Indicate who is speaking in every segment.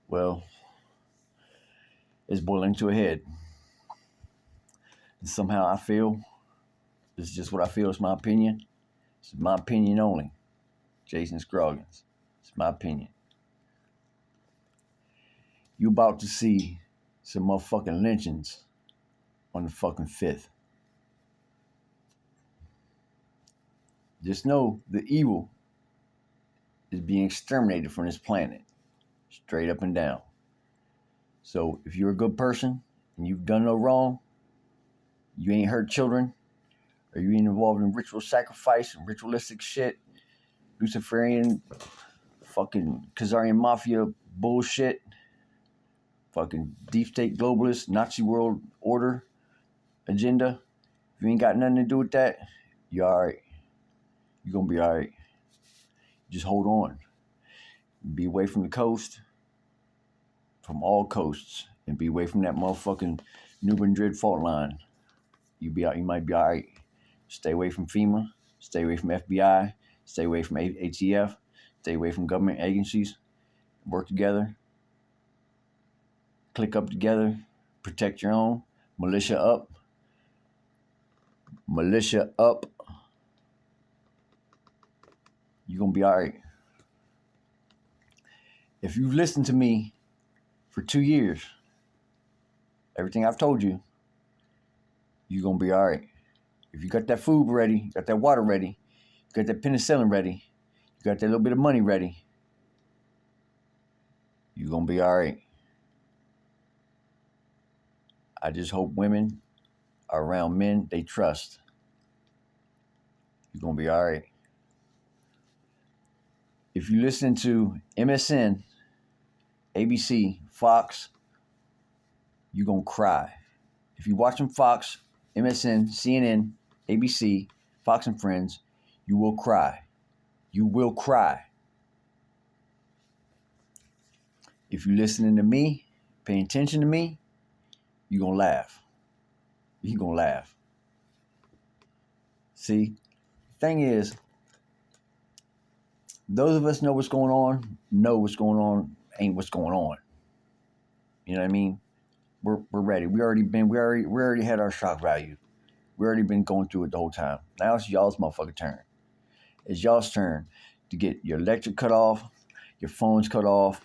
Speaker 1: Well, it's boiling to a head. And somehow I feel, it's just what I feel, it's my opinion. It's my opinion only. Jason Scroggins. It's my opinion. You about to see some motherfucking lynchings on the fucking 5th. Just know the evil is being exterminated from this planet. Straight up and down. So if you're a good person and you've done no wrong, you ain't hurt children, or you ain't involved in ritual sacrifice and ritualistic shit, Luciferian, fucking Khazarian mafia bullshit, fucking deep state globalist, Nazi world order agenda. If you ain't got nothing to do with that, you're alright. You're gonna be alright. Just hold on. Be away from the coast, from all coasts, and be away from that motherfucking New Madrid fault line. You might be alright. Stay away from FEMA. Stay away from FBI. Stay away from ATF. Stay away from government agencies. Work together. Click up together. Protect your own. Militia up. Militia up. You're going to be all right. If you've listened to me for 2 years, everything I've told you, you're going to be all right. If you got that food ready, you got that water ready, you got that penicillin ready, you got that little bit of money ready, you're going to be all right. I just hope women are around men they trust. You're going to be all right. If you listen to MSN, ABC, Fox, you're going to cry. If you're watching Fox, MSN, CNN, ABC, Fox and Friends, you will cry. You will cry. If you're listening to me, paying attention to me, you're going to laugh. You're going to laugh. See, the thing is, those of us know what's going on, ain't what's going on. You know what I mean? We're ready. We already had our shock value. We already been going through it the whole time. Now it's y'all's motherfucking turn. It's y'all's turn to get your electric cut off, your phones cut off,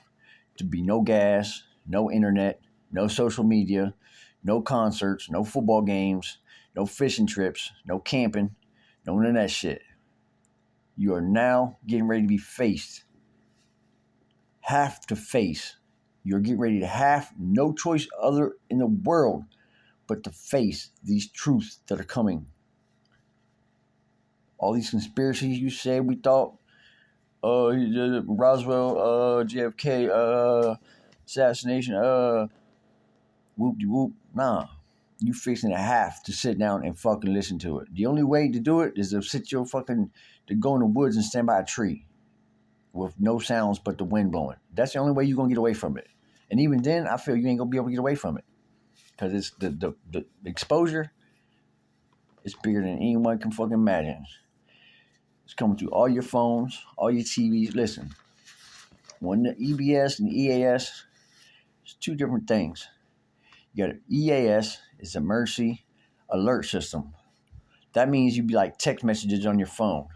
Speaker 1: to be no gas, no internet, no social media, no concerts, no football games, no fishing trips, no camping, none of that shit. You are now getting ready to be faced. Have to face. You're getting ready to have no choice other in the world but to face these truths that are coming. All these conspiracies you say we thought, Roswell, JFK, assassination, whoop-de-whoop. Nah, you fixing to have to sit down and fucking listen to it. The only way to do it is to go in the woods and stand by a tree with no sounds but the wind blowing. That's the only way you're going to get away from it. And even then, I feel you ain't going to be able to get away from it. Because it's the exposure is bigger than anyone can fucking imagine. It's coming through all your phones, all your TVs. Listen, when the EBS and the EAS, it's two different things. You got EAS is emergency alert system. That means you'd be like text messages on your phone.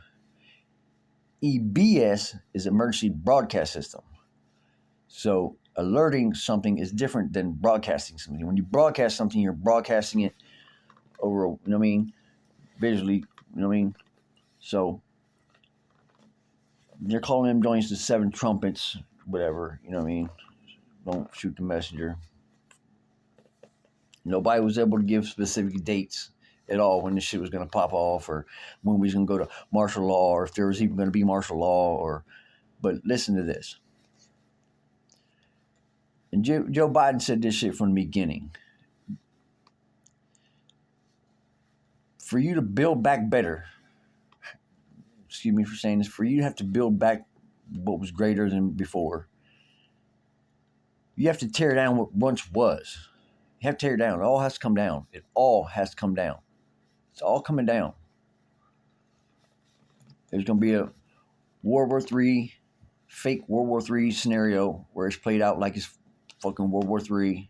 Speaker 1: EBS is emergency broadcast system. So alerting something is different than broadcasting something. When you broadcast something, you're broadcasting it over, you know what I mean, visually, you know what I mean? So they're calling them joints the 7 trumpets, whatever, you know what I mean? Don't shoot the messenger. Nobody was able to give specific dates at all when this shit was going to pop off, or when we was going to go to martial law, or if there was even going to be martial law, but listen to this. And Joe Biden said this shit from the beginning. For you to build back better, excuse me for saying this, for you to have to build back what was greater than before, you have to tear down what once was. You have to tear it down. It all has to come down. It all has to come down. It's all coming down. There's going to be a World War III fake World War III scenario where it's played out like it's fucking World War III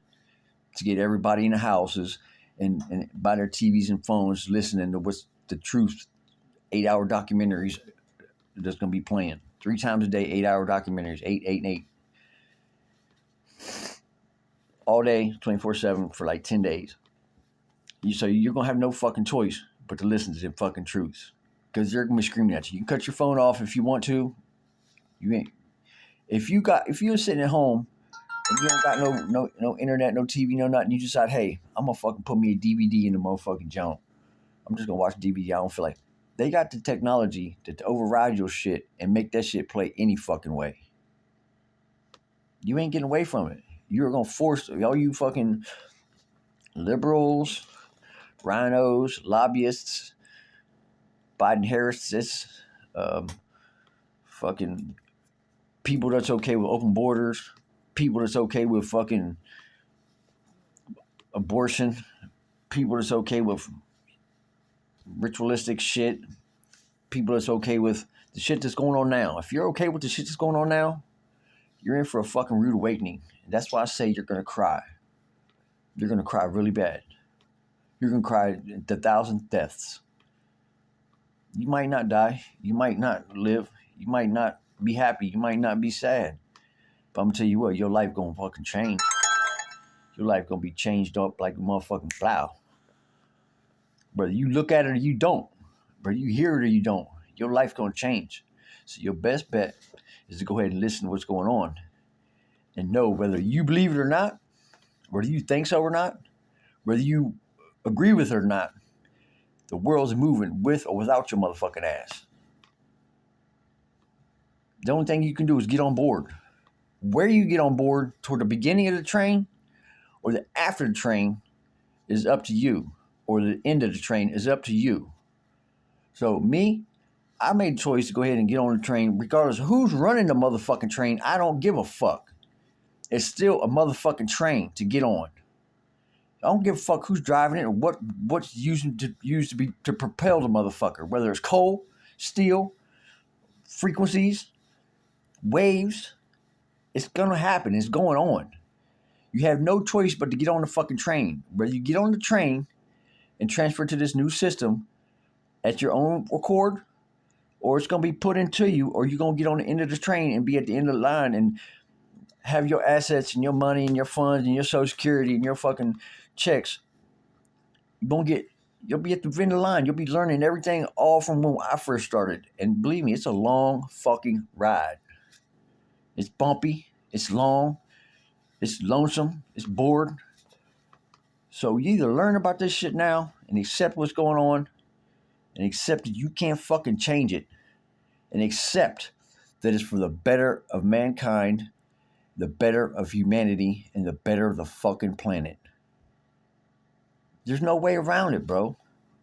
Speaker 1: to get everybody in the houses and by their TVs and phones listening to what's the truth 8-hour documentaries that's going to be playing 3 times a day, 8-hour documentaries, 8 all day, 24/7 for like 10 days. So you're going to have no fucking choice but to listen to them fucking truths because they're going to be screaming at you. You can cut your phone off if you want to. You ain't. If you're sitting at home and you don't got no internet, no TV, no nothing, you decide, hey, I'm going to fucking put me a DVD in the motherfucking junk. I'm just going to watch DVD. I don't feel like. They got the technology to override your shit and make that shit play any fucking way. You ain't getting away from it. You're going to force all you fucking liberals, rhinos, lobbyists, Biden-Harris, fucking people that's okay with open borders, people that's okay with fucking abortion, people that's okay with ritualistic shit, people that's okay with the shit that's going on now. If you're okay with the shit that's going on now, you're in for a fucking rude awakening. And that's why I say you're going to cry. You're going to cry really bad. You're going to cry the 1,000 deaths. You might not die. You might not live. You might not be happy. You might not be sad. But I'm going to tell you what, your life going to fucking change. Your life going to be changed up like a motherfucking plow. Whether you look at it or you don't, whether you hear it or you don't, your life going to change. So your best bet is to go ahead and listen to what's going on and know whether you believe it or not, whether you think so or not, whether you agree with it or not, the world's moving with or without your motherfucking ass. The only thing you can do is get on board. Where you get on board, toward the beginning of the train or the after the train, is up to you. Or the end of the train is up to you. So me, I made a choice to go ahead and get on the train regardless of who's running the motherfucking train. I don't give a fuck. It's still a motherfucking train to get on. I don't give a fuck who's driving it or what's used to propel the motherfucker. Whether it's coal, steel, frequencies, waves, it's gonna happen. It's going on. You have no choice but to get on the fucking train. Whether you get on the train and transfer to this new system at your own accord, or it's gonna be put into you, or you're gonna get on the end of the train and be at the end of the line and have your assets and your money and your funds and your Social Security and your fucking checks. You'll be at the end of the line. You'll be learning everything all from when I first started. And believe me, it's a long fucking ride. It's bumpy. It's long. It's lonesome. It's bored. So you either learn about this shit now and accept what's going on and accept that you can't fucking change it and accept that it's for the better of mankind, the better of humanity, and the better of the fucking planet. There's no way around it, bro.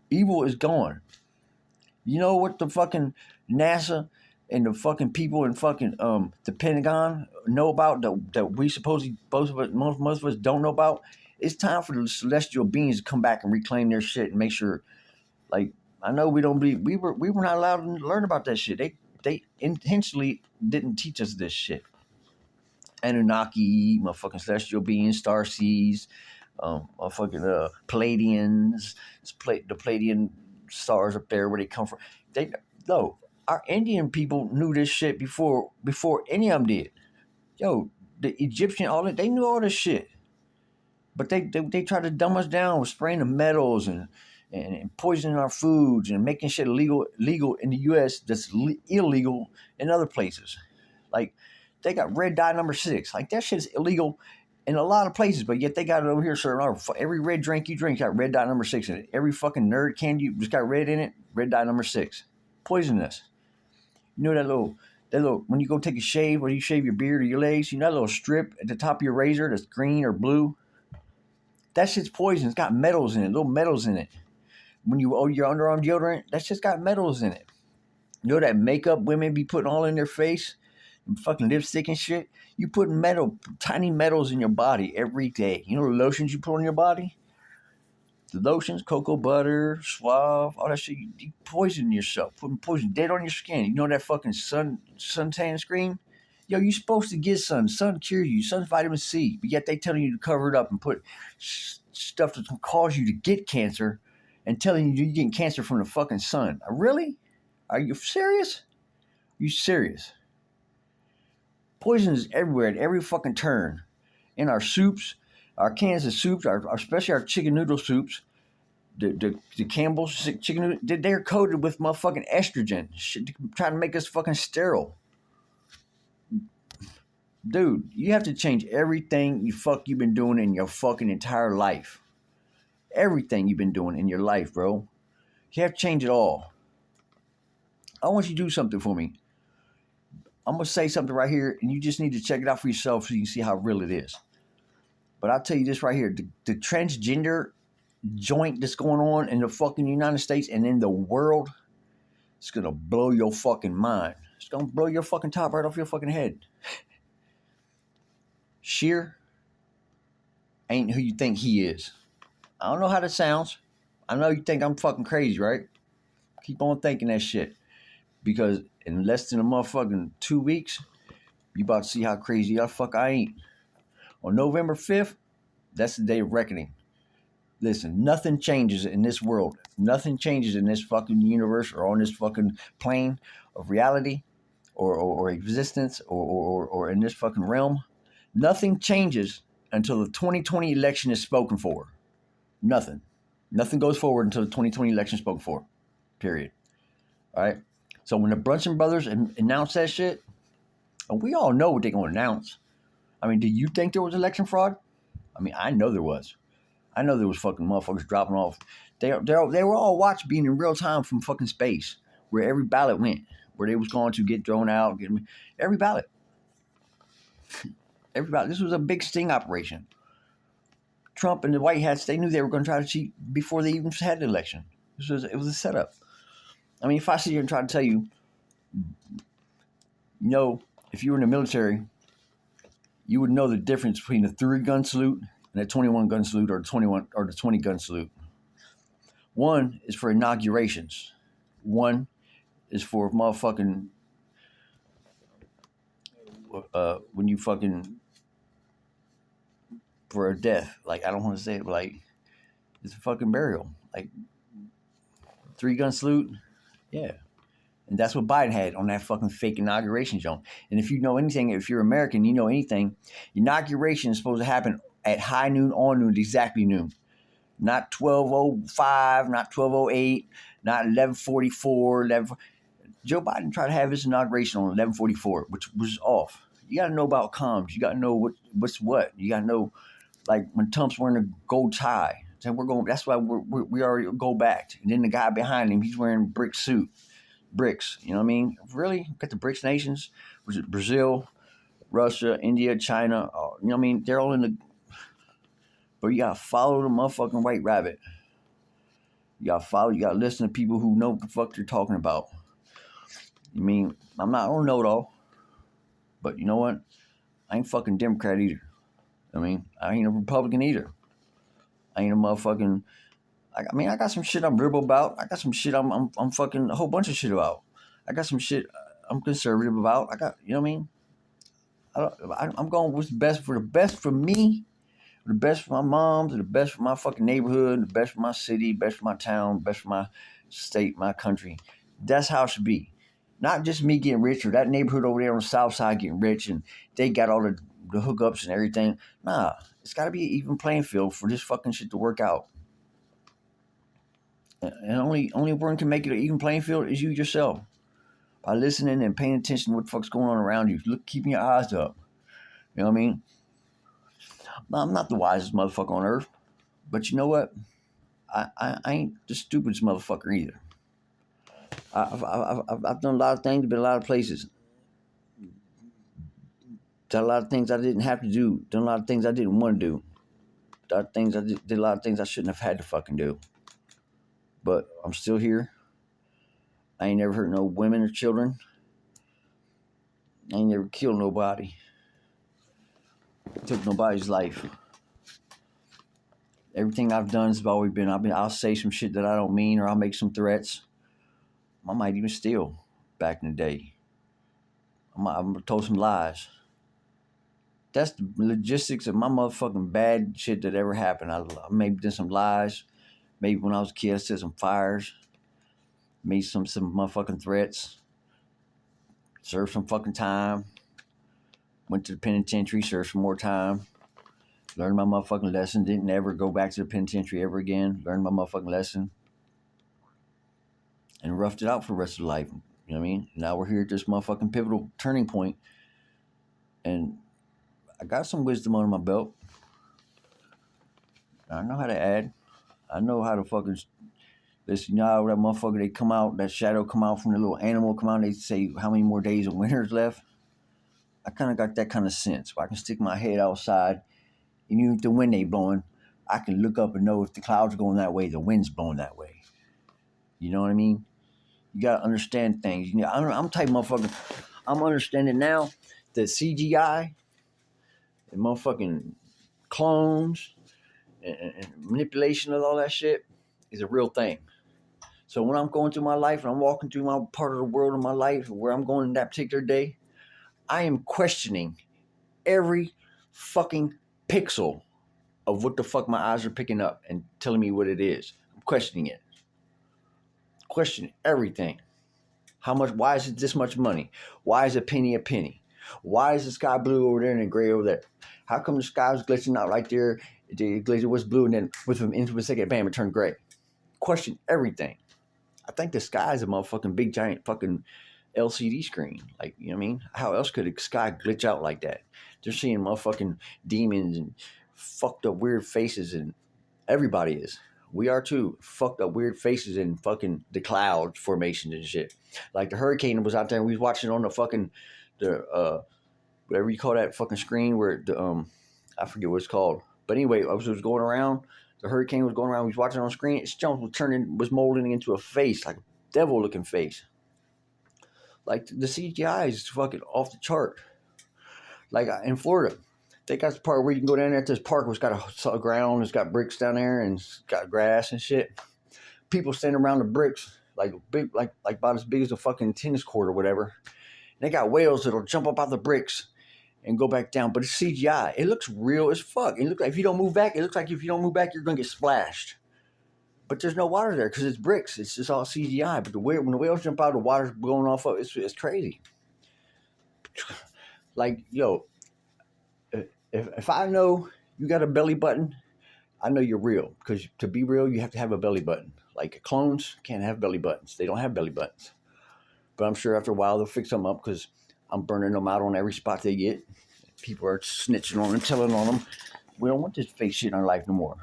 Speaker 1: Evil is gone. You know what the fucking NASA and the fucking people in fucking the Pentagon know about that we supposedly most of us don't know about? It's time for the celestial beings to come back and reclaim their shit and make sure. Like, I know we don't believe we were not allowed to learn about that shit. They intentionally didn't teach us this shit. Anunnaki, motherfucking celestial beings, star seeds, motherfucking Pleiadians, the Pleiadian stars up there where they come from. Our Indian people knew this shit before any of them did. Yo, the Egyptian, all that, they knew all this shit. But they tried to dumb us down with spraying the metals and poisoning our foods and making shit legal in the U.S. that's illegal in other places. Like, they got red dye number 6. Like, that shit's illegal in a lot of places, but yet they got it over here. So every red drink you drink got red dye number 6 in it. Every fucking nerd candy you just got red in it, red dye number 6. Poisonous. You know that little when you go take a shave, where you shave your beard or your legs, you know that little strip at the top of your razor that's green or blue? That shit's poison. It's got metals in it, little metals in it. When you your underarm deodorant, that shit's got metals in it. You know that makeup women be putting all in their face? And fucking lipstick and shit? You put tiny metals in your body every day. You know the lotions you put on your body? The lotions, cocoa butter, Suave, all that shit, you poison yourself. Putting poison dead on your skin. You know that fucking suntan screen? Yo, you supposed to get sun. Sun cures you. Sun's vitamin C. But yet they telling you to cover it up and put stuff that's going to cause you to get cancer and telling you you're getting cancer from the fucking sun. Really? Are you serious? You serious? Poison is everywhere at every fucking turn. In our soups, our cans of soups, especially our chicken noodle soups, the Campbell's chicken noodle, they're coated with motherfucking estrogen. Shit, trying to make us fucking sterile. Dude, you have to change everything you've been doing in your fucking entire life. Everything you've been doing in your life, bro. You have to change it all. I want you to do something for me. I'm going to say something right here, and you just need to check it out for yourself so you can see how real it is. But I'll tell you this right here. The transgender joint that's going on in the fucking United States and in the world, it's going to blow your fucking mind. It's going to blow your fucking top right off your fucking head. Sheer ain't who you think he is. I don't know how that sounds. I know you think I'm fucking crazy, right? Keep on thinking that shit. Because in less than a motherfucking 2 weeks, you about to see how crazy the fuck I ain't. On November 5th, that's the day of reckoning. Listen, nothing changes in this world. Nothing changes in this fucking universe or on this fucking plane of reality or existence or in this fucking realm. Nothing changes until the 2020 election is spoken for. Nothing. Nothing goes forward until the 2020 election is spoken for. Period. All right? So when the Brunson brothers announced that shit, and we all know what they're going to announce. I mean, do you think there was election fraud? I mean, I know there was. I know there was fucking motherfuckers dropping off. They were all watched being in real time from fucking space, where every ballot went, where they was going to get thrown out. Every ballot. Every ballot. This was a big sting operation. Trump and the White Hats, they knew they were going to try to cheat before they even had the election. It was a setup. I mean, if I sit here and try to tell you, if you were in the military, you would know the difference between a 3-gun salute and a 21-gun salute or the 20-gun salute. One is for inaugurations. One is for motherfucking when you fucking for a death. Like, I don't want to say it, but like it's a fucking burial. Like 3-gun salute, yeah. And that's what Biden had on that fucking fake inauguration joint. And if you know anything, if you're American, you know anything, inauguration is supposed to happen at high noon, on noon, exactly noon. Not 12:05, not 12:08, not 11:44, 11. Joe Biden tried to have his inauguration on 11:44, which was off. You got to know about comms. You got to know what's what. You got to know, like when Trump's wearing a gold tie. So that's why we already go back. And then the guy behind him, he's wearing brick suit. BRICS, you know what I mean? Really? Got the BRICS nations, which is Brazil, Russia, India, China. You know what I mean? They're all in the. But you gotta follow the motherfucking white rabbit. You gotta listen to people who know what the fuck they're talking about. I mean, I don't know it all. But you know what? I ain't fucking Democrat either. I mean, I ain't a Republican either. I ain't a motherfucking. I got some shit I'm liberal about. I got some shit I'm fucking a whole bunch of shit about. I got some shit I'm conservative about. You know what I mean? I'm going with the best for me, the best for my mom, the best for my fucking neighborhood, the best for my city, best for my town, best for my state, my country. That's how it should be. Not just me getting rich or that neighborhood over there on the south side getting rich and they got all the hookups and everything. Nah, it's got to be an even playing field for this fucking shit to work out. And only one can make it an even playing field is you yourself. By listening and paying attention to what the fuck's going on around you. Keeping your eyes up. You know what I mean? I'm not the wisest motherfucker on earth. But you know what? I ain't the stupidest motherfucker either. I've done a lot of things, been a lot of places. Done a lot of things I didn't have to do. Done a lot of things I didn't want to do. Did a lot of things I shouldn't have had to fucking do. But I'm still here. I ain't never hurt no women or children. I ain't never killed nobody. Took nobody's life. Everything I've done has always been, I'll say some shit that I don't mean, or I'll make some threats. I might even steal back in the day. I'm told some lies. That's the logistics of my motherfucking bad shit that ever happened. I maybe did some lies. Maybe when I was a kid, I said some fires. Made some motherfucking threats. Served some fucking time. Went to the penitentiary, served some more time. Learned my motherfucking lesson. Didn't ever go back to the penitentiary ever again. Learned my motherfucking lesson. And roughed it out for the rest of life. You know what I mean? Now we're here at this motherfucking pivotal turning point. And I got some wisdom under my belt. I know how to add. I know how to fucking listen. You know how that motherfucker, they come out, that shadow come out from the little animal, come out, and they say how many more days of winter's left. I kind of got that kind of sense where I can stick my head outside, and even if the wind ain't blowing, I can look up and know if the clouds are going that way, the wind's blowing that way. You know what I mean? You gotta understand things. You know, I'm type of motherfucker. I'm understanding now that CGI and motherfucking clones and manipulation of all that shit is a real thing. So when I'm going through my life and I'm walking through my part of the world of my life where I'm going in that particular day, I am questioning every fucking pixel of what the fuck my eyes are picking up and telling me what it is. I'm questioning it. Questioning everything. How much? Why is it this much money? Why is a penny a penny? Why is the sky blue over there and the gray over there? How come the sky was glitching out right there? The glazer was blue and then within into a second, bam, it turned gray. Question everything. I think the sky is a motherfucking big giant fucking LCD screen. Like, you know what I mean? How else could the sky glitch out like that? They're seeing motherfucking demons and fucked up weird faces, and everybody is. We are too. Fucked up weird faces and fucking the cloud formations and shit. Like the hurricane was out there and we was watching on the fucking whatever you call that fucking screen where the I forget what it's called. But anyway, I was going around. The hurricane was going around. We was watching on the screen. Its jump was molding into a face, like a devil-looking face. Like the CGI is fucking off the chart. Like in Florida, they got the part where you can go down there to this park where it's got a ground, it's got bricks down there, and it's got grass and shit. People standing around the bricks, like big, like about as big as a fucking tennis court or whatever. And they got whales that'll jump up out the bricks and go back down. But it's CGI. It looks real as fuck. It looks like if you don't move back, it looks like if you don't move back, you're gonna get splashed. But there's no water there because it's bricks. It's just all CGI. But when the whales jump out, the water's blowing off of it. It's crazy. Like, yo, if I know you got a belly button, I know you're real. Because to be real, you have to have a belly button. Like clones can't have belly buttons. They don't have belly buttons. But I'm sure after a while they'll fix them up because I'm burning them out on every spot they get. People are snitching on them, telling on them. We don't want this fake shit in our life no more.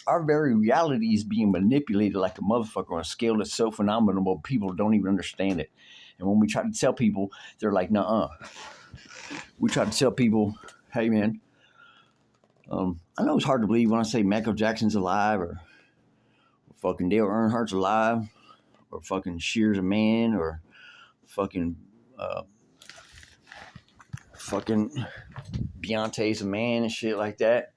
Speaker 1: Our very reality is being manipulated like a motherfucker on a scale that's so phenomenal, people don't even understand it. And when we try to tell people, they're like, nuh-uh. We try to tell people, hey, man, I know it's hard to believe when I say Michael Jackson's alive or fucking Dale Earnhardt's alive or fucking Cher's a man or fucking Beyonce's a man and shit like that.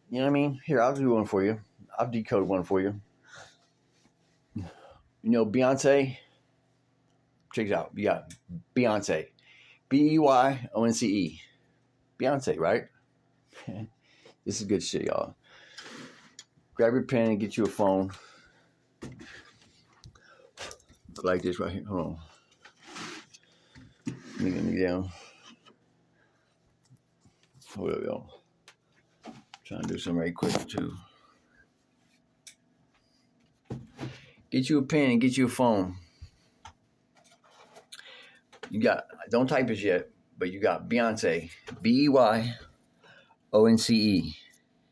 Speaker 1: You know what I mean? Here, I'll do one for you. I'll decode one for you. You know, Beyonce. Check it out. You got Beyonce. Beyonce. Beyonce, right? This is good shit, y'all. Grab your pen and get you a phone. Like this right here. Hold on. Let me down. Hold up, y'all. Trying to do something right quick, too. Get you a pen and get you a phone. You got, don't type this yet, but you got Beyonce. Beyonce.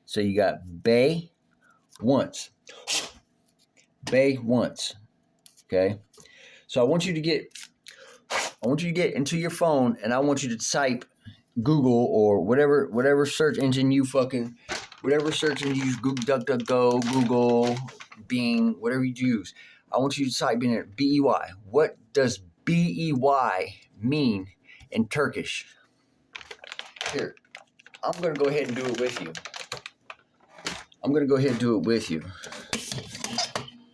Speaker 1: So you got Bay once. Bay once. Okay? So I want you to get into your phone and I want you to type Google or whatever search engine you use, Google, DuckDuckGo, Google, Bing, whatever you use. I want you to type in it, B-E-Y. What does B-E-Y mean in Turkish? Here, I'm going to go ahead and do it with you.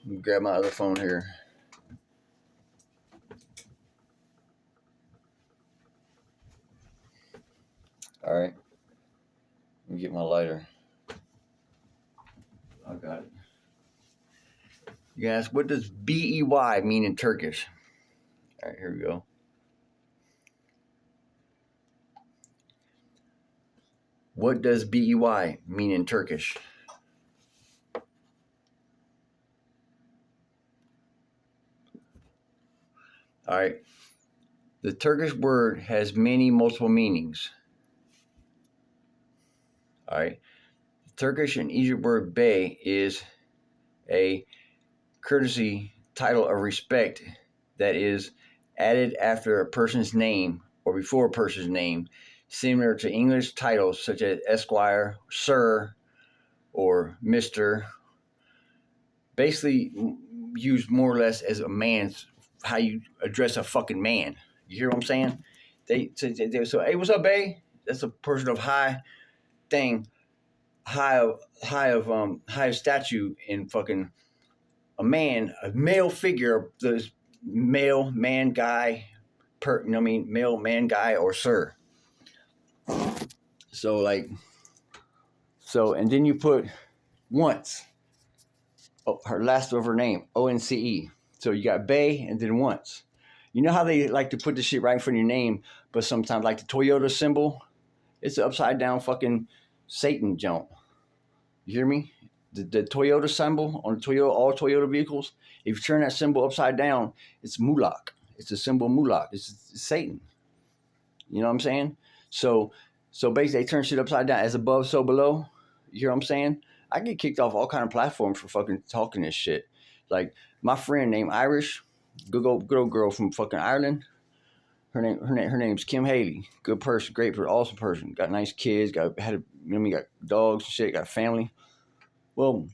Speaker 1: Let me grab my other phone here. All right. Let me get my lighter. I got it. You ask, what does B-E-Y mean in Turkish? All right, here we go. What does B-E-Y mean in Turkish? All right. The Turkish word has many multiple meanings. All right. The Turkish and Egypt word bey is a courtesy title of respect that is added after a person's name or before a person's name, similar to English titles such as Esquire, Sir, or Mr. Basically used more or less as a man's, how you address a fucking man. You hear what I'm saying? So hey, what's up, bae? That's a person of high statue in fucking a male figure, the male man guy, male man guy or sir. So and then you put once. Her last of her name, ONCE. So you got Bay and then once. You know how they like to put the shit right in front of your name, but sometimes like the Toyota symbol, it's an upside down fucking Satan jump. You hear me? The Toyota symbol on all Toyota vehicles, if you turn that symbol upside down, it's Mulak. It's a symbol of Mulak. It's Satan. You know what I'm saying? So basically they turn shit upside down, as above, so below. You hear what I'm saying? I get kicked off all kind of platforms for fucking talking this shit. Like my friend named Irish, good old girl from fucking Ireland. Her name's Kim Haley. Good person, great person, awesome person. Got nice kids. Got dogs and shit. Got a family. Well,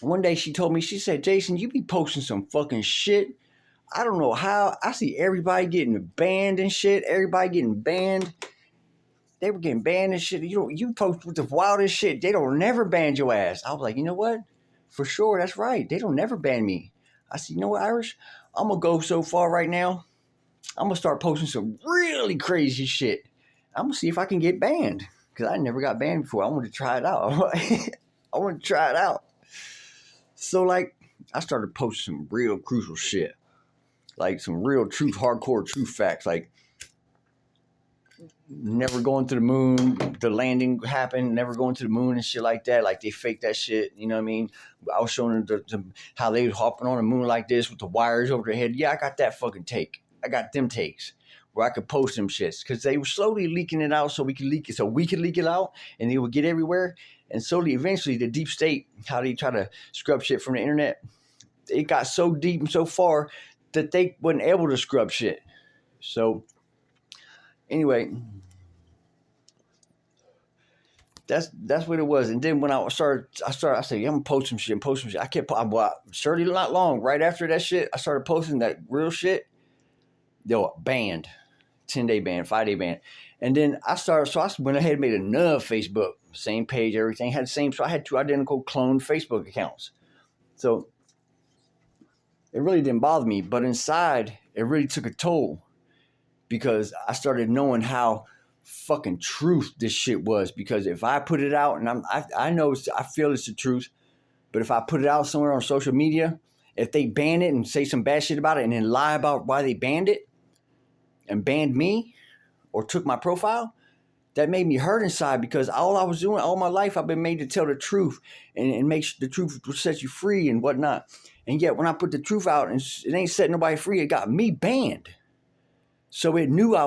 Speaker 1: one day she told me, she said, Jason, you be posting some fucking shit. I don't know how. I see everybody getting banned and shit. Everybody getting banned. They were getting banned and shit. You post with the wildest shit. They don't never ban your ass. I was like, you know what? For sure, that's right. They don't never ban me. I said, you know what, Irish? I'm going to go so far right now. I'm going to start posting some really crazy shit. I'm going to see if I can get banned. Because I never got banned before. I want to try it out. I want to try it out. So, I started posting some real crucial shit. Like, some real truth, hardcore truth facts. Like, never going to the moon, the landing happened, never going to the moon and shit like that. Like, they faked that shit, you know what I mean? I was showing them how they was hopping on the moon like this with the wires over their head. Yeah, I got that fucking take. I got them takes where I could post them shits because they were slowly leaking it out so we could leak it out and it would get everywhere. And slowly, eventually, the deep state, how they try to scrub shit from the internet, it got so deep and so far that they wasn't able to scrub shit. So, anyway, that's what it was. And then when I said, yeah, I'm gonna post some shit. I kept, surely not long. Right after that shit, I started posting that real shit. Yo, banned, 10-day ban, 5-day ban. And then I went ahead and made another Facebook, same page, everything had the same. So I had 2 identical cloned Facebook accounts. So it really didn't bother me, but inside it really took a toll because I started knowing how fucking truth this shit was. Because if I put it out, and I feel it's the truth, but if I put it out somewhere on social media, if they ban it and say some bad shit about it and then lie about why they banned it and banned me or took my profile, that made me hurt inside because all I was doing all my life, I've been made to tell the truth and make the truth will set you free and whatnot. And yet when I put the truth out and it ain't setting nobody free, it got me banned. So I knew I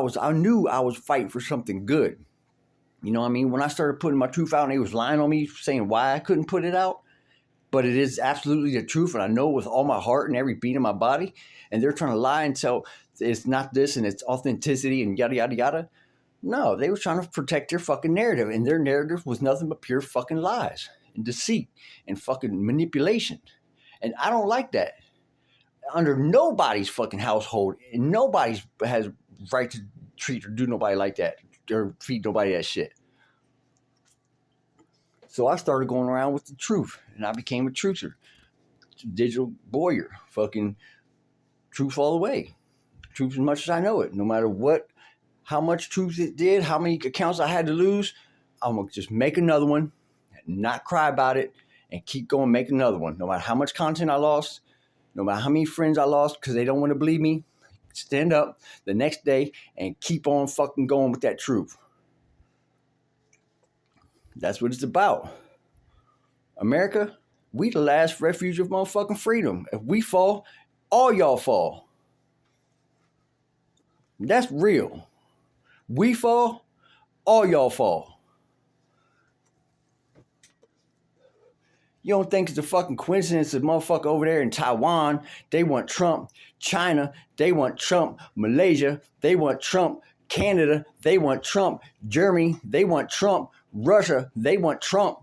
Speaker 1: was fighting for something good. You know what I mean? When I started putting my truth out and they was lying on me saying why I couldn't put it out, but it is absolutely the truth and I know with all my heart and every beat in my body, and they're trying to lie and tell it's not this and it's authenticity and yada, yada, yada. No, they were trying to protect their fucking narrative, and their narrative was nothing but pure fucking lies and deceit and fucking manipulation. And I don't like that. Under nobody's fucking household, and nobody has right to treat or do nobody like that or feed nobody that shit. So I started going around with the truth, and I became a truther, digital warrior, fucking truth all the way. Truth as much as I know it, no matter what, how much truth it did, how many accounts I had to lose. I'm going to just make another one, not cry about it, and keep going, make another one. No matter how much content I lost, no matter how many friends I lost because they don't want to believe me, stand up the next day and keep on fucking going with that truth. That's what it's about. America, we the last refuge of motherfucking freedom. If we fall, all y'all fall. That's real. We fall, all y'all fall. You don't think it's a fucking coincidence that motherfucker over there in Taiwan, they want Trump. China, they want Trump. Malaysia, they want Trump. Canada, they want Trump. Germany, they want Trump. Russia, they want Trump.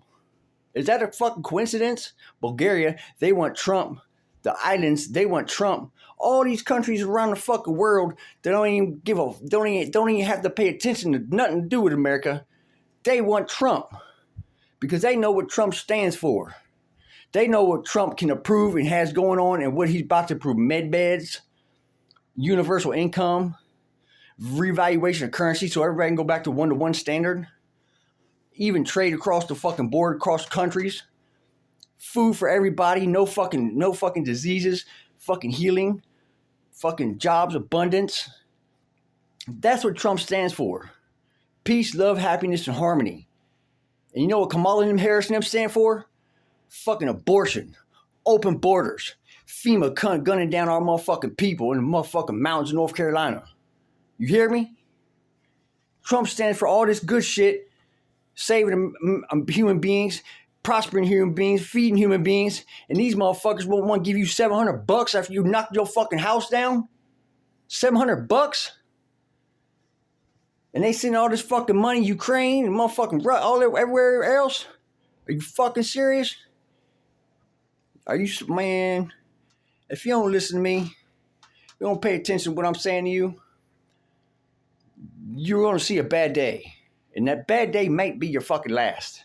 Speaker 1: Is that a fucking coincidence? Bulgaria, they want Trump. The islands, they want Trump. All these countries around the fucking world that don't even have to pay attention to nothing to do with America. They want Trump because they know what Trump stands for. They know what Trump can approve and has going on and what he's about to approve. Med beds, universal income, revaluation of currency so everybody can go back to 1-to-1 standard. Even trade across the fucking board, across countries. Food for everybody, no fucking diseases, fucking healing, fucking jobs, abundance. That's what Trump stands for. Peace, love, happiness, and harmony. And you know what Kamala Harris and them stand for? Fucking abortion, open borders, FEMA gunning down our motherfucking people in the motherfucking mountains of North Carolina. You hear me? Trump stands for all this good shit, saving human beings, prospering human beings, feeding human beings, and these motherfuckers won't want to give you $700 after you knocked your fucking house down? $700? And they send all this fucking money, Ukraine and motherfucking everywhere else? Are you fucking serious? Are you, man, if you don't listen to me, you don't pay attention to what I'm saying to you, you're going to see a bad day. And that bad day might be your fucking last.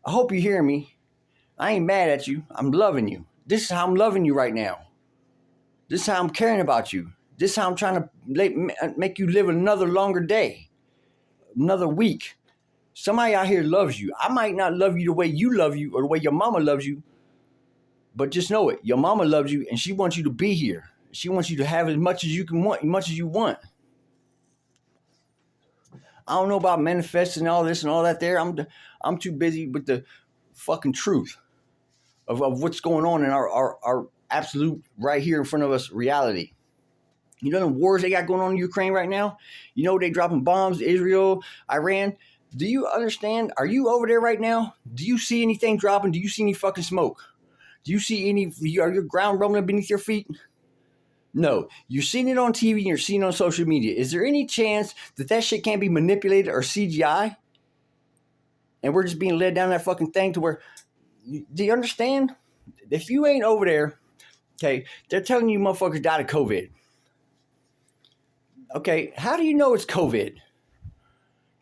Speaker 1: I hope you hear me. I ain't mad at you. I'm loving you. This is how I'm loving you right now. This is how I'm caring about you. This is how I'm trying to make you live another longer day. Another week. Somebody out here loves you. I might not love you the way you love you or the way your mama loves you. But just know it. Your mama loves you and she wants you to be here. She wants you to have as much as you can want, as much as you want. I don't know about manifesting all this and all that there. I'm too busy with the fucking truth of what's going on in our absolute right here in front of us reality. You know the wars they got going on in Ukraine right now? You know they dropping bombs, Israel, Iran. Do you understand? Are you over there right now? Do you see anything dropping? Do you see any fucking smoke? Do you see are your ground rumbling beneath your feet? No. You're seeing it on TV and you're seeing it on social media. Is there any chance that shit can't be manipulated or CGI? And we're just being led down that fucking thing to where, do you understand? If you ain't over there, okay, they're telling you motherfuckers died of COVID. Okay, how do you know it's COVID?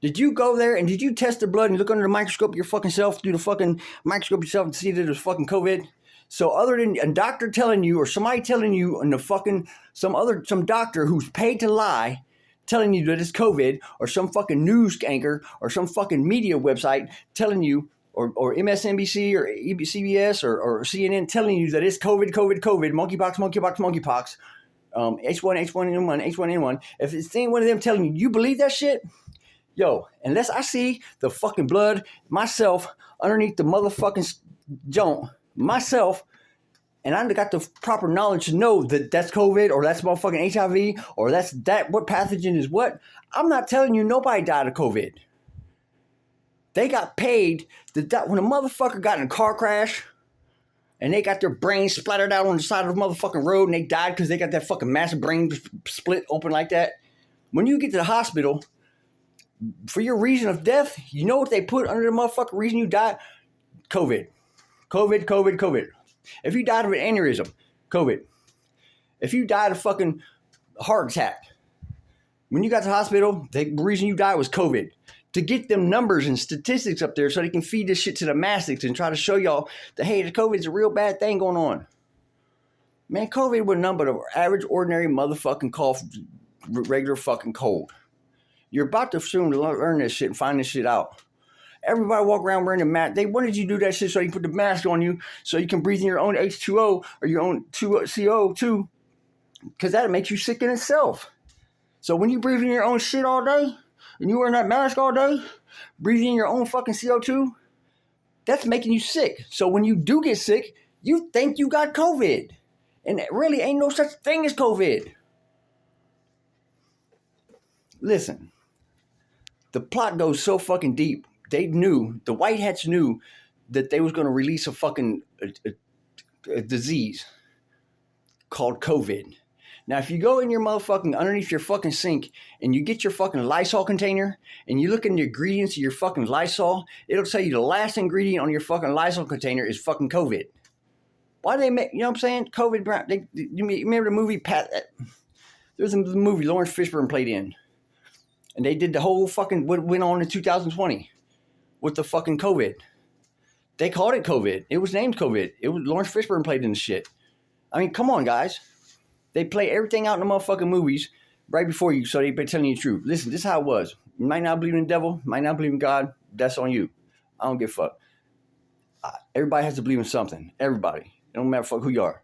Speaker 1: Did you go there and did you test the blood and look under the microscope your fucking self, through the fucking microscope yourself and see that it was fucking COVID? So other than a doctor telling you or somebody telling you and the fucking some doctor who's paid to lie telling you that it's COVID, or some fucking news anchor or some fucking media website telling you, or MSNBC or CBS or CNN telling you that it's COVID, monkeypox, H1N1, if it's any one of them telling you, you believe that shit? Yo, unless I see the fucking blood myself underneath the motherfucking joint myself, and I got the proper knowledge to know that that's COVID or that's motherfucking HIV or that's what pathogen is what, I'm not telling you nobody died of COVID. They got paid when a motherfucker got in a car crash and they got their brains splattered out on the side of the motherfucking road and they died because they got that fucking massive brain split open like that. When you get to the hospital, for your reason of death, you know what they put under the motherfucking reason you died? COVID. If you died of an aneurysm, COVID. If you died of fucking heart attack, when you got to the hospital, the reason you died was COVID. To get them numbers and statistics up there so they can feed this shit to the masses and try to show y'all that, hey, the COVID's a real bad thing going on. Man, COVID was nothing but an average, ordinary motherfucking cough, regular fucking cold. You're about to soon learn this shit and find this shit out. Everybody walk around wearing a mask. They wanted you to do that shit so you can put the mask on you so you can breathe in your own H2O or your own CO2 because that makes you sick in itself. So when you breathe in your own shit all day and you wearing that mask all day, breathing in your own fucking CO2, that's making you sick. So when you do get sick, you think you got COVID. And it really ain't no such thing as COVID. Listen, the plot goes so fucking deep. They knew, the white hats knew that they was going to release a fucking a disease called COVID. Now, if you go in your motherfucking, underneath your fucking sink and you get your fucking Lysol container and you look in the ingredients of your fucking Lysol, it'll tell you the last ingredient on your fucking Lysol container is fucking COVID. Why do they make, you know what I'm saying? COVID, you remember the movie, there's a movie Lawrence Fishburne played in. And they did the whole fucking, what went on in 2020 with the fucking COVID. They called it COVID. It was named COVID. It was Lawrence Fishburne played in the shit. I mean, come on, guys. They play everything out in the motherfucking movies right before you, so they've been telling you the truth. Listen, this is how it was. You might not believe in the devil, might not believe in God. That's on you. I don't give a fuck. Everybody has to believe in something. Everybody. It don't matter fuck who you are.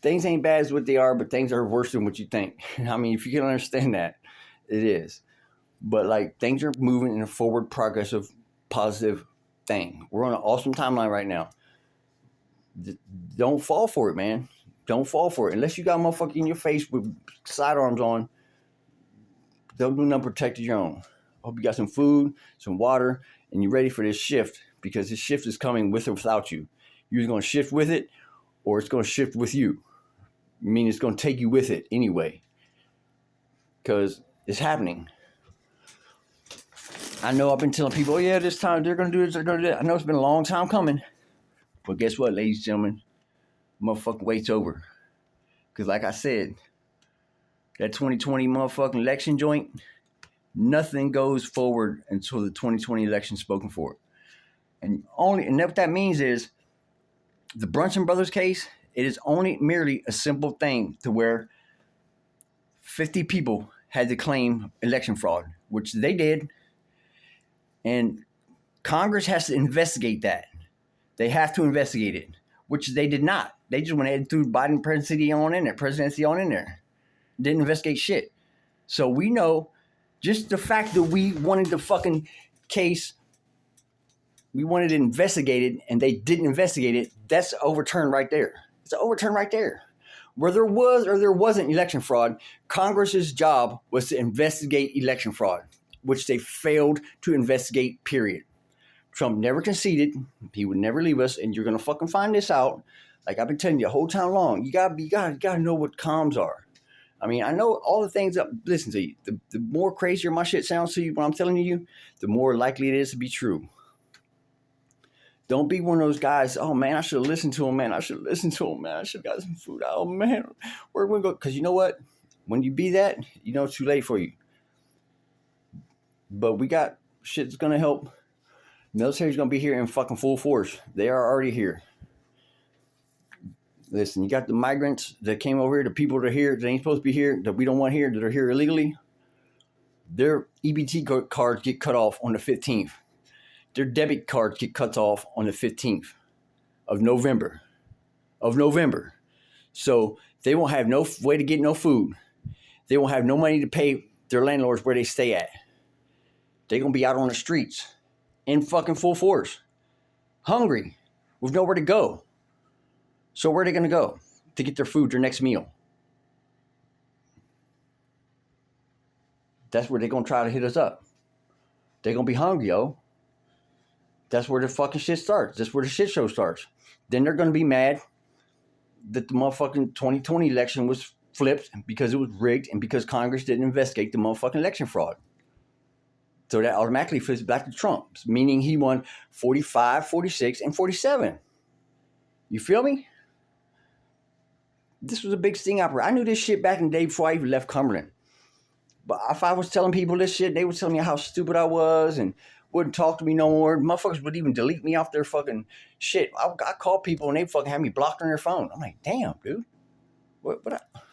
Speaker 1: Things ain't bad as what they are, but things are worse than what you think. I mean, if you can understand that, it is. But like things are moving in a forward, progressive, positive thing. We're on an awesome timeline right now. Don't fall for it, man. Don't fall for it. Unless you got a motherfucker in your face with sidearms on, don't do nothing protected your own. Hope you got some food, some water, and you're ready for this shift because this shift is coming with or without you. You're either going to shift with it or it's going to shift with you. I mean, it's going to take you with it anyway because it's happening. I know I've been telling people, oh, yeah, this time they're going to do this, they're going to do that. I know it's been a long time coming. But guess what, ladies and gentlemen? Motherfucking wait's over. Because like I said, that 2020 motherfucking election joint, nothing goes forward until the 2020 election spoken for. And what that means is the Brunson Brothers case, it is only merely a simple thing to where 50 people had to claim election fraud, which they did. And Congress has to investigate that. They have to investigate it, which they did not. They just went ahead and threw Biden presidency on in there. Didn't investigate shit. So we know just the fact that we wanted the fucking case, we wanted it investigated, and they didn't investigate it, that's overturned right there. It's an overturn right there. Where there was or there wasn't election fraud, Congress's job was to investigate election fraud, which they failed to investigate, period. Trump never conceded. He would never leave us, and you're gonna fucking find this out. Like I've been telling you the whole time long. You gotta know what comms are. I mean, I know all the things that listen to you. The more crazier my shit sounds to you when I'm telling you, the more likely it is to be true. Don't be one of those guys, oh man, I should have listened to him, man. I should have got some food. Oh man, where we go? Because you know what? When you be that, you know it's too late for you. But we got shit that's gonna help. Military's going to be here in fucking full force. They are already here. Listen, you got the migrants that came over here, the people that are here, that ain't supposed to be here, that we don't want here, that are here illegally. Their EBT cards get cut off on the 15th. Their debit cards get cut off on the 15th of November. So they won't have no way to get no food. They won't have no money to pay their landlords where they stay at. They're going to be out on the streets. In fucking full force, hungry, with nowhere to go. So where are they going to go to get their food, their next meal? That's where they're going to try to hit us up. They're going to be hungry, yo. That's where the fucking shit starts. That's where the shit show starts. Then they're going to be mad that the motherfucking 2020 election was flipped because it was rigged and because Congress didn't investigate the motherfucking election fraud. So that automatically flips back to Trump, meaning he won 45, 46, and 47. You feel me? This was a big sting opera. I knew this shit back in the day before I even left Cumberland. But if I was telling people this shit, they were telling me how stupid I was and wouldn't talk to me no more. Motherfuckers would even delete me off their fucking shit. I call people and they fucking have me blocked on their phone. I'm like, damn, dude.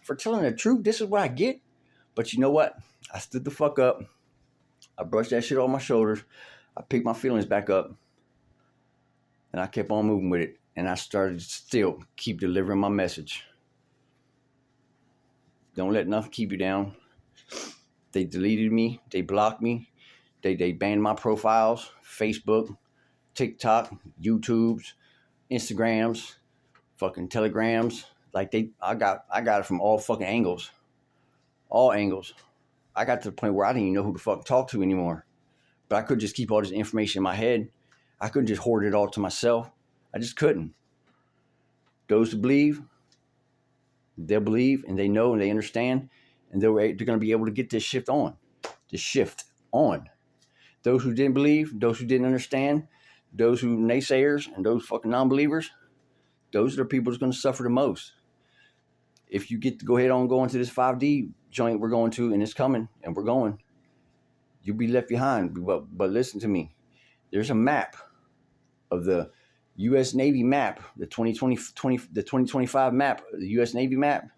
Speaker 1: For telling the truth, this is what I get? But you know what? I stood the fuck up. I brushed that shit off my shoulders. I picked my feelings back up. And I kept on moving with it. And I started to still keep delivering my message. Don't let nothing keep you down. They deleted me. They blocked me. They banned my profiles. Facebook, TikTok, YouTubes, Instagrams, fucking Telegrams. Like I got it from all fucking angles. All angles. I got to the point where I didn't even know who to fucking talk to anymore. But I couldn't just keep all this information in my head. I couldn't just hoard it all to myself. I just couldn't. Those who believe, they'll believe and they know and they understand. And they're going to be able to get this shift on. This shift on. Those who didn't believe, those who didn't understand, those who naysayers and those fucking non-believers, those are the people that's going to suffer the most. If you get to go ahead on going to this 5D joint we're going to, and it's coming, and we're going, you'll be left behind. But listen to me. There's a map of the U.S. Navy map, the 2025 map, the U.S. Navy map,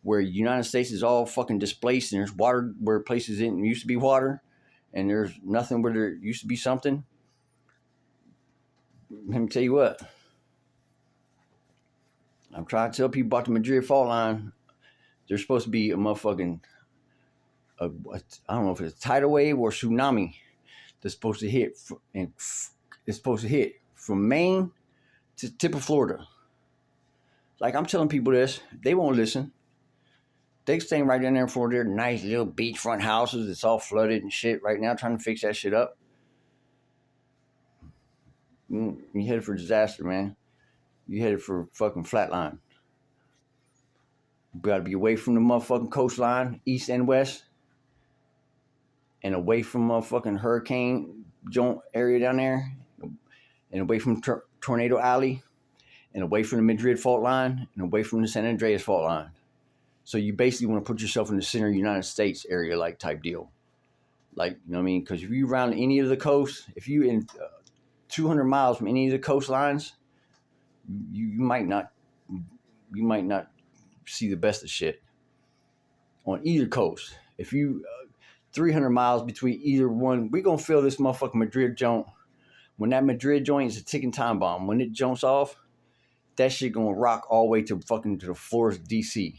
Speaker 1: where the United States is all fucking displaced, and there's water where places didn't used to be water, and there's nothing where there used to be something. Let me tell you what. I'm trying to tell people about the Madrid fault line. There's supposed to be a motherfucking, I don't know if it's a tidal wave or tsunami that's supposed to hit, and it's supposed to hit from Maine to the tip of Florida. Like, I'm telling people this, they won't listen. They staying right down there in Florida, nice little beachfront houses. It's all flooded and shit right now, trying to fix that shit up. You headed for disaster, man. You headed for fucking flatline. You gotta be away from the motherfucking coastline, east and west, and away from motherfucking hurricane joint area down there, and away from Tornado Alley, and away from the Madrid fault line, and away from the San Andreas fault line. So you basically want to put yourself in the center of the United States area, like type deal. Like, you know what I mean? Because if you around any of the coasts, if you in 200 miles from any of the coastlines, you might not see the best of shit on either coast. If you 300 miles between either one, we're gonna feel this motherfucking Madrid joint. When that Madrid joint is a ticking time bomb, when it jumps off, that shit gonna rock all the way to the floors of DC.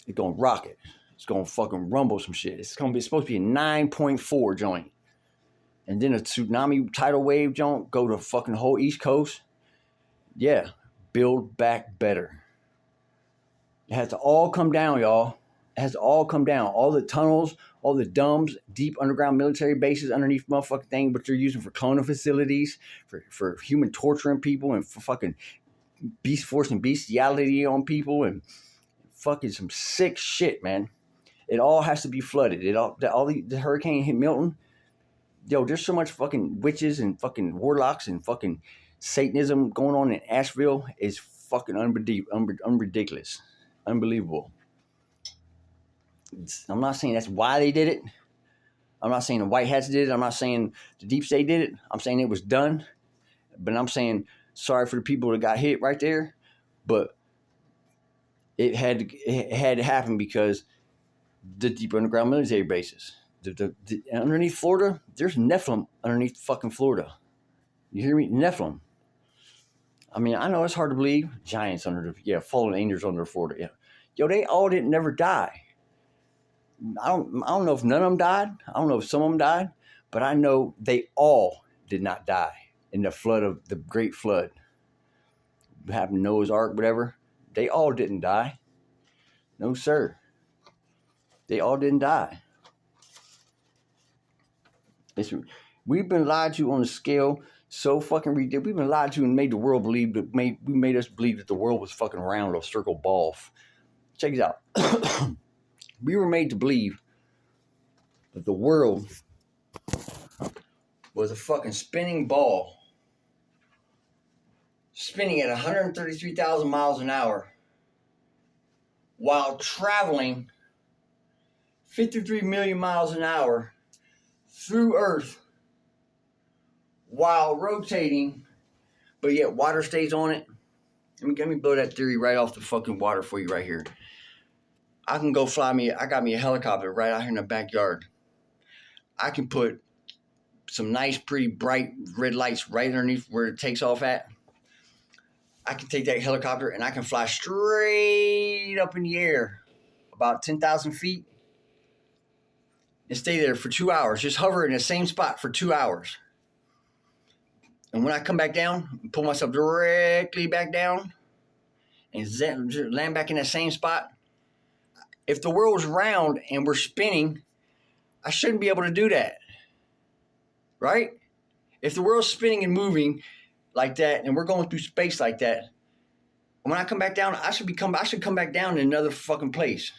Speaker 1: It's gonna rock it. It's gonna fucking rumble some shit. It's supposed to be a 9.4 joint, and then a tsunami tidal wave joint go to fucking whole East Coast. Yeah, build back better. It has to all come down, y'all. It has to all come down. All the tunnels, all the dumbs, deep underground military bases underneath motherfucking thing, but they're using for cloning facilities, for human torturing people, and for fucking beast force and bestiality on people, and fucking some sick shit, man. It all has to be flooded. The hurricane hit Milton. Yo, there's so much fucking witches and fucking warlocks and fucking Satanism going on in Asheville is fucking unridiculous. Unbelievable. I'm not saying that's why they did it. I'm not saying the white hats did it. I'm not saying the deep state did it. I'm saying it was done. But I'm saying sorry for the people that got hit right there. But it had to happen because the deep underground military bases. Underneath Florida, there's Nephilim underneath fucking Florida. You hear me? Nephilim. I mean, I know it's hard to believe. Giants fallen angels under Florida. Yeah. Yo, they all didn't never die. I don't know if none of them died. I don't know if some of them died. But I know they all did not die in the flood of the Great Flood. It happened, Noah's Ark, whatever. They all didn't die. No, sir. They all didn't die. We've been lied to on a scale so fucking ridiculous. We've been lied to and made the world believe we made us believe that the world was fucking round or circle ball. Check it out. We were made to believe that the world was a fucking spinning ball, spinning at 133,000 miles an hour while traveling 53 million miles an hour through Earth while rotating, but yet water stays on it. Let me blow that theory right off the fucking water for you right here. I can go fly me. I got me a helicopter right out here in the backyard. I can put some nice, pretty bright red lights right underneath where it takes off at. I can take that helicopter and I can fly straight up in the air, about 10,000 feet, and stay there for 2 hours. Just hover in the same spot for 2 hours. And when I come back down, pull myself directly back down and land back in that same spot. If the world's round and we're spinning, I shouldn't be able to do that. Right? If the world's spinning and moving like that and we're going through space like that, when I come back down, I should come back down in another fucking place.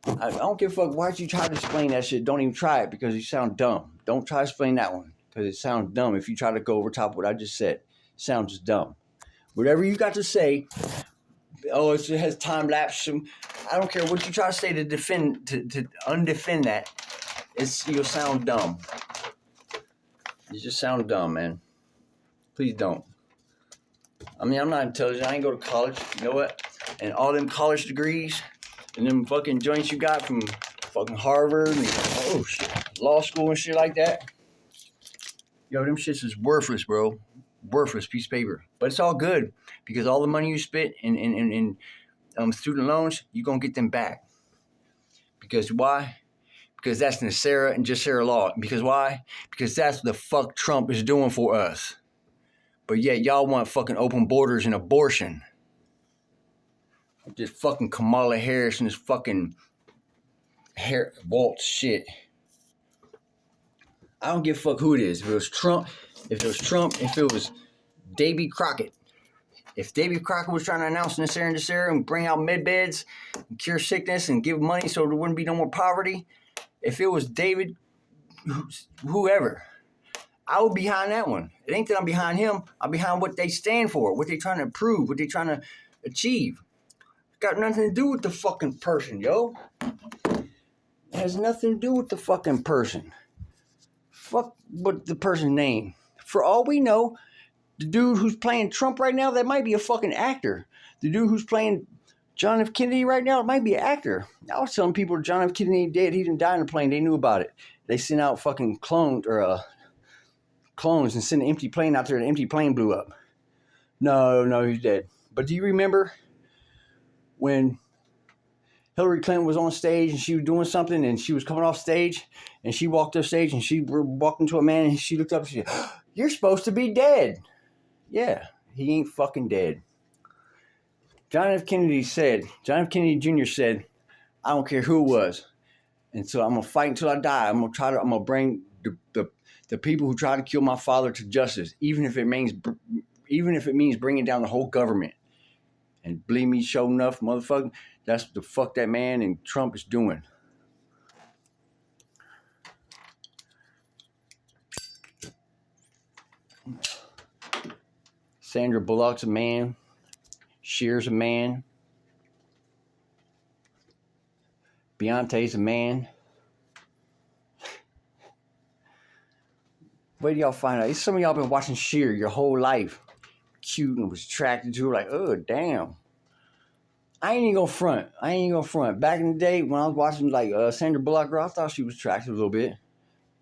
Speaker 1: I don't give a fuck. Why'd you try to explain that shit? Don't even try it because you sound dumb. Don't try to explain that one because it sounds dumb if you try to go over top of what I just said. It sounds just dumb. Whatever you got to say, it has time lapse. I don't care what you try to say to undefend that. You'll sound dumb. You just sound dumb, man. Please don't. I mean, I'm not intelligent. I ain't go to college. You know what? And all them college degrees and them fucking joints you got from fucking Harvard and law school and shit like that. Yo, them shits is worthless, bro. Worthless piece of paper. But it's all good because all the money you spent in student loans, you're going to get them back. Because why? Because that's NESARA and GESARA law. Because why? Because that's what the fuck Trump is doing for us. But yet y'all want fucking open borders and abortion. Just fucking Kamala Harris and this fucking Waltz shit. I don't give a fuck who it is. If it was Trump, if it was Davy Crockett. If Davy Crockett was trying to announce NESARA and GESARA and bring out med beds and cure sickness and give money so there wouldn't be no more poverty, if it was David, whoever, I would be behind that one. It ain't that I'm behind him. I'm behind what they stand for, what they're trying to prove, what they're trying to achieve. It's got nothing to do with the fucking person, yo. It has nothing to do with the fucking person. Fuck what the person's name. For all we know, the dude who's playing Trump right now, that might be a fucking actor. The dude who's playing John F. Kennedy right now, it might be an actor. I was telling people John F. Kennedy dead. He didn't die in a plane. They knew about it. They sent out fucking clones and sent an empty plane out there. And the empty plane blew up. No, he's dead. But do you remember when Hillary Clinton was on stage and she was doing something and she was coming off stage and she walked off stage and she walked into a man and she looked up and she said, "You're supposed to be dead." Yeah, he ain't fucking dead. John F. Kennedy Jr. said, "I don't care who it was. And so I'm going to fight until I die. I'm going to bring the people who try to kill my father to justice, even if it means bringing down the whole government." And believe me, sure enough, motherfucker, that's what the fuck that man and Trump is doing. Sandra Bullock's a man. Cher's a man. Beyonce's a man. Where do y'all find out? Some of y'all been watching Cher your whole life. Cute and was attracted to her, like, oh, damn. I ain't even gonna front. Back in the day when I was watching like Sandra Bullock, girl, I thought she was attractive a little bit.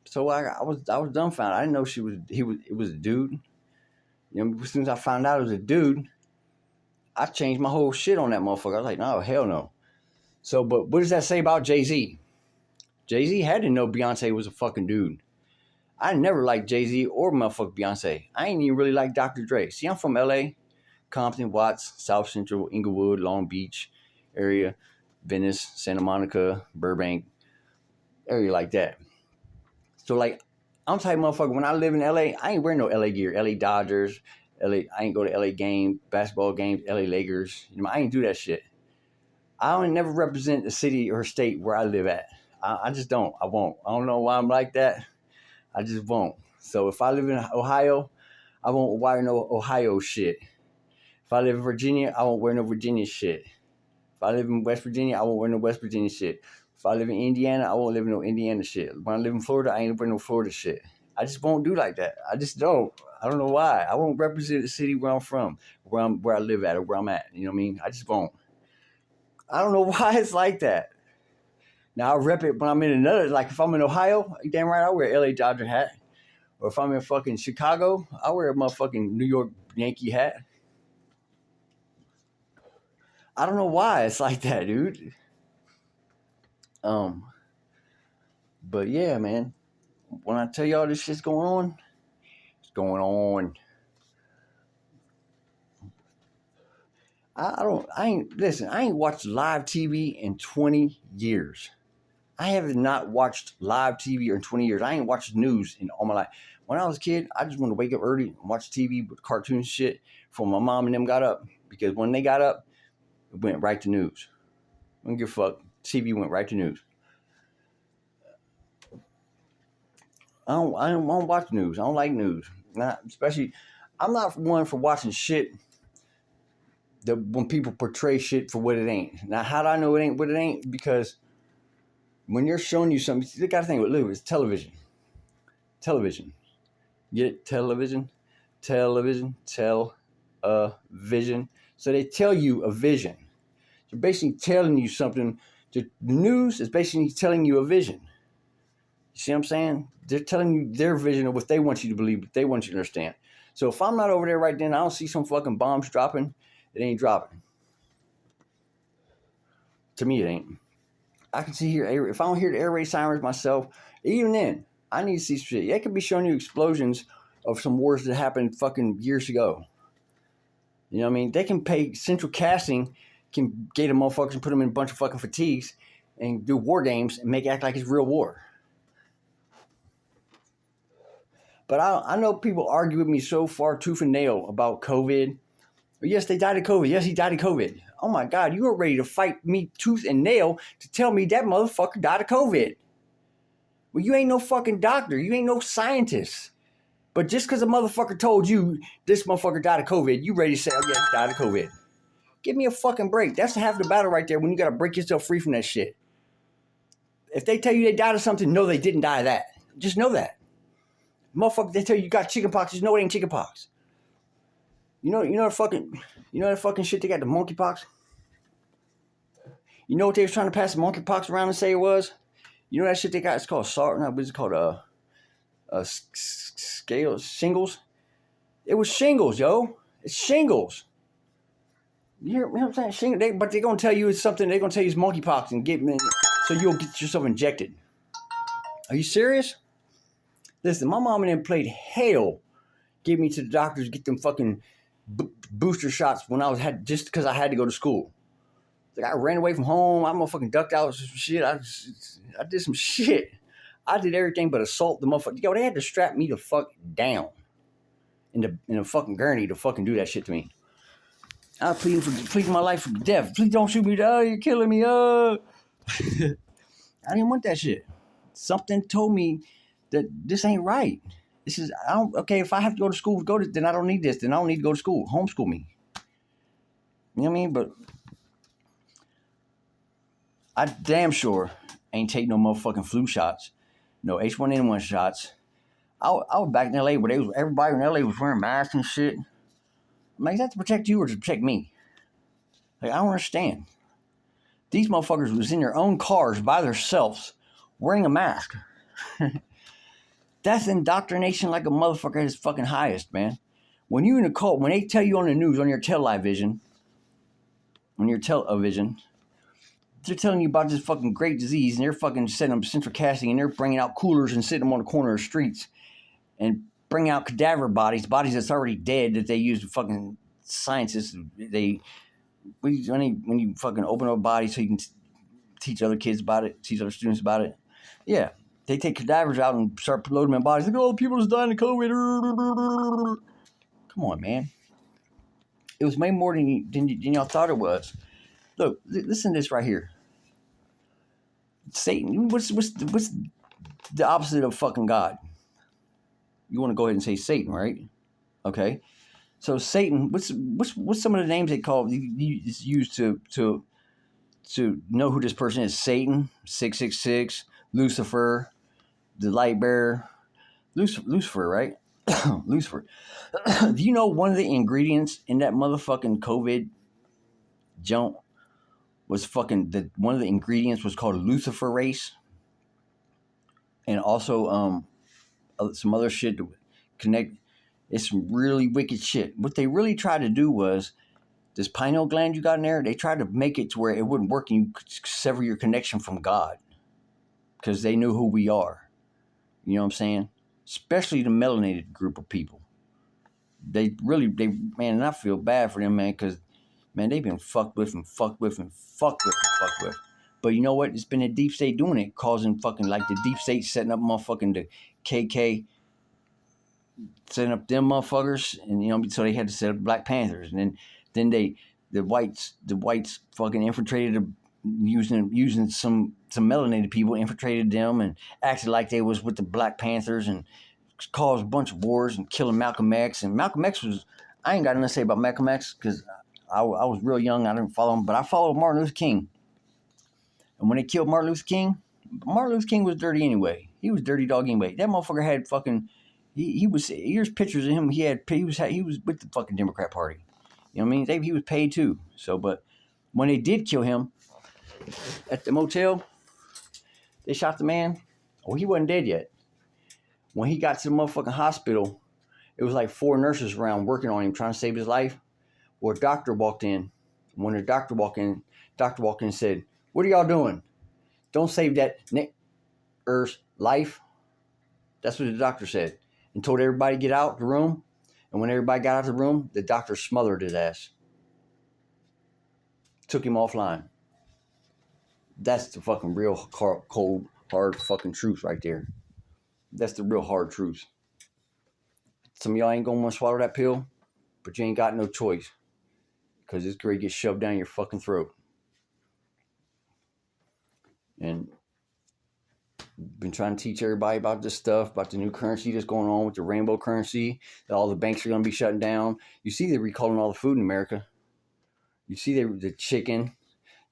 Speaker 1: So I was dumbfounded. I didn't know it was a dude. You know, as soon as I found out it was a dude, I changed my whole shit on that motherfucker. I was like, no, hell no. So, but what does that say about Jay-Z? Jay-Z had to know Beyonce was a fucking dude. I never liked Jay-Z or motherfucking Beyonce. I ain't even really like Dr. Dre. See, I'm from LA, Compton, Watts, South Central, Inglewood, Long Beach area, Venice, Santa Monica, Burbank, area like that. So, like, I'm the type of motherfucker, when I live in LA, I ain't wearing no LA gear. LA Dodgers, I ain't go to LA games, basketball games, LA Lakers. You know, I ain't do that shit. I don't never represent the city or state where I live at. I just don't. I won't. I don't know why I'm like that. I just won't. So if I live in Ohio, I won't wear no Ohio shit. If I live in Virginia, I won't wear no Virginia shit. If I live in West Virginia, I won't wear no West Virginia shit. If I live in Indiana, I won't live in no Indiana shit. When I live in Florida, I ain't wearing no Florida shit. I just won't do like that. I just don't. I don't know why. I won't represent the city where I'm from, where I live at, or where I'm at. You know what I mean? I just won't. I don't know why it's like that. Now I rep it when I'm in another. Like if I'm in Ohio, you damn right I wear a LA Dodger hat. Or if I'm in fucking Chicago, I wear a motherfucking New York Yankee hat. I don't know why it's like that, dude. But yeah, man. When I tell y'all this shit's going on, it's going on. I ain't watched live TV in 20 years. I have not watched live TV in 20 years. I ain't watched news in all my life. When I was a kid, I just wanted to wake up early and watch TV with cartoon shit before my mom and them got up. Because when they got up, it went right to news. I don't give a fuck. TV went right to news. I don't watch news. I don't like news. Especially, I'm not one for watching shit that when people portray shit for what it ain't. Now, how do I know it ain't what it ain't? Because when you're showing you something, you got to think with it's television. Television. Get it? Television. So they tell you a vision. They're basically telling you something. The news is basically telling you a vision. You see what I'm saying? They're telling you their vision of what they want you to believe, what they want you to understand. So if I'm not over there right then, I don't see some fucking bombs dropping, it ain't dropping. To me, it ain't. I can see here, if I don't hear the air raid sirens myself, even then, I need to see shit. They could be showing you explosions of some wars that happened fucking years ago. You know what I mean? They can pay Central Casting, can get a motherfuckers and put them in a bunch of fucking fatigues and do war games and make it act like it's real war. But I know people argue with me so far tooth and nail about COVID. Yes, they died of COVID. Yes, he died of COVID. Oh my God, you were ready to fight me tooth and nail to tell me that motherfucker died of COVID. Well, you ain't no fucking doctor. You ain't no scientist. But just because a motherfucker told you this motherfucker died of COVID, you ready to say, oh yeah, he died of COVID. Give me a fucking break. That's half the battle right there when you got to break yourself free from that shit. If they tell you they died of something, no, they didn't die of that. Just know that. Motherfucker, they tell you got chickenpox, just know it ain't chickenpox. You know that fucking shit they got the monkeypox? You know what they was trying to pass the monkeypox around and say it was? You know that shit they got? It's called what's it called? Shingles. It was shingles, yo. It's shingles. You hear what I'm saying? Shingles. But they're gonna tell you it's something. They're gonna tell you it's monkeypox and so you'll get yourself injected. Are you serious? Listen, my mom and them played hell. Get me to the doctors, get them fucking booster shots when just because I had to go to school. Like I ran away from home. I motherfucking ducked out some shit. I did some shit. I did everything but assault the motherfucker. Yo, they had to strap me the fuck down in a fucking gurney to fucking do that shit to me. I was pleading my life for death. Please don't shoot me. Oh, you're killing me. I didn't want that shit. Something told me that this ain't right. This is okay. If I have to go to school, then I don't need this. Then I don't need to go to school. Homeschool me. You know what I mean? But I damn sure ain't take no motherfucking flu shots, no H1N1 shots. I was back in LA where everybody in LA was wearing masks and shit. I'm like, is that to protect you or to protect me? Like, I don't understand. These motherfuckers was in their own cars by themselves wearing a mask. That's indoctrination like a motherfucker at his fucking highest, man. When you in a cult, when they tell you on the news, on your television, they're telling you about this fucking great disease, and they're fucking setting up Central Casting, and they're bringing out coolers and sitting them on the corner of the streets, and bringing out cadaver bodies that's already dead that they use to fucking scientists. When you fucking open up a body so you can teach other kids about it, teach other students about it. Yeah, they take cadavers out and start loading them in bodies. Look at all the people that's dying of COVID. Come on, man. It was way more than y'all thought it was. Look, listen to this right here. Satan. What's the opposite of fucking God? You want to go ahead and say Satan, right? Okay. So Satan. What's some of the names they call used to to know who this person is. Satan, 666, Lucifer, the light bearer. Lucifer, right? Lucifer. Do you know one of the ingredients in that motherfucking COVID junk was one of the ingredients was called luciferase, and also some other shit to connect. It's some really wicked shit. What they really tried to do was this pineal gland you got in there. They tried to make it to where it wouldn't work and you could sever your connection from God, because they knew who we are. You know what I'm saying? Especially the melanated group of people. Man, and I feel bad for them, man, because, man, they've been fucked with. But you know what? It's been the deep state doing it, causing fucking, like, the deep state setting up motherfucking the KK, setting up them motherfuckers, and, you know, so they had to set up Black Panthers, and then the whites fucking infiltrated using some melanated people, infiltrated them and acted like they was with the Black Panthers and caused a bunch of wars and killing Malcolm X. And Malcolm X I ain't got nothing to say about Malcolm X because I was real young. I didn't follow him, but I followed Martin Luther King. And when they killed Martin Luther King was dirty anyway. He was dirty dog anyway. That motherfucker had fucking, here's pictures of him. He was with the fucking Democrat Party. You know what I mean? He was paid too. So, but when they did kill him at the motel, they shot the man. Well, he wasn't dead yet. When he got to the motherfucking hospital, it was like 4 nurses around working on him, trying to save his life. Or a doctor walked in. When the doctor walked in and said, "What are y'all doing? Don't save that Earth's life." That's what the doctor said. And told everybody to get out the room. And when everybody got out of the room, the doctor smothered his ass. Took him offline. That's the fucking real cold, hard fucking truth right there. That's the real hard truth. Some of y'all ain't gonna want to swallow that pill, but you ain't got no choice. Because it's going to get shoved down your fucking throat. And been trying to teach everybody about this stuff, about the new currency that's going on with the rainbow currency, that all the banks are going to be shutting down. You see they're recalling all the food in America. You see the chicken,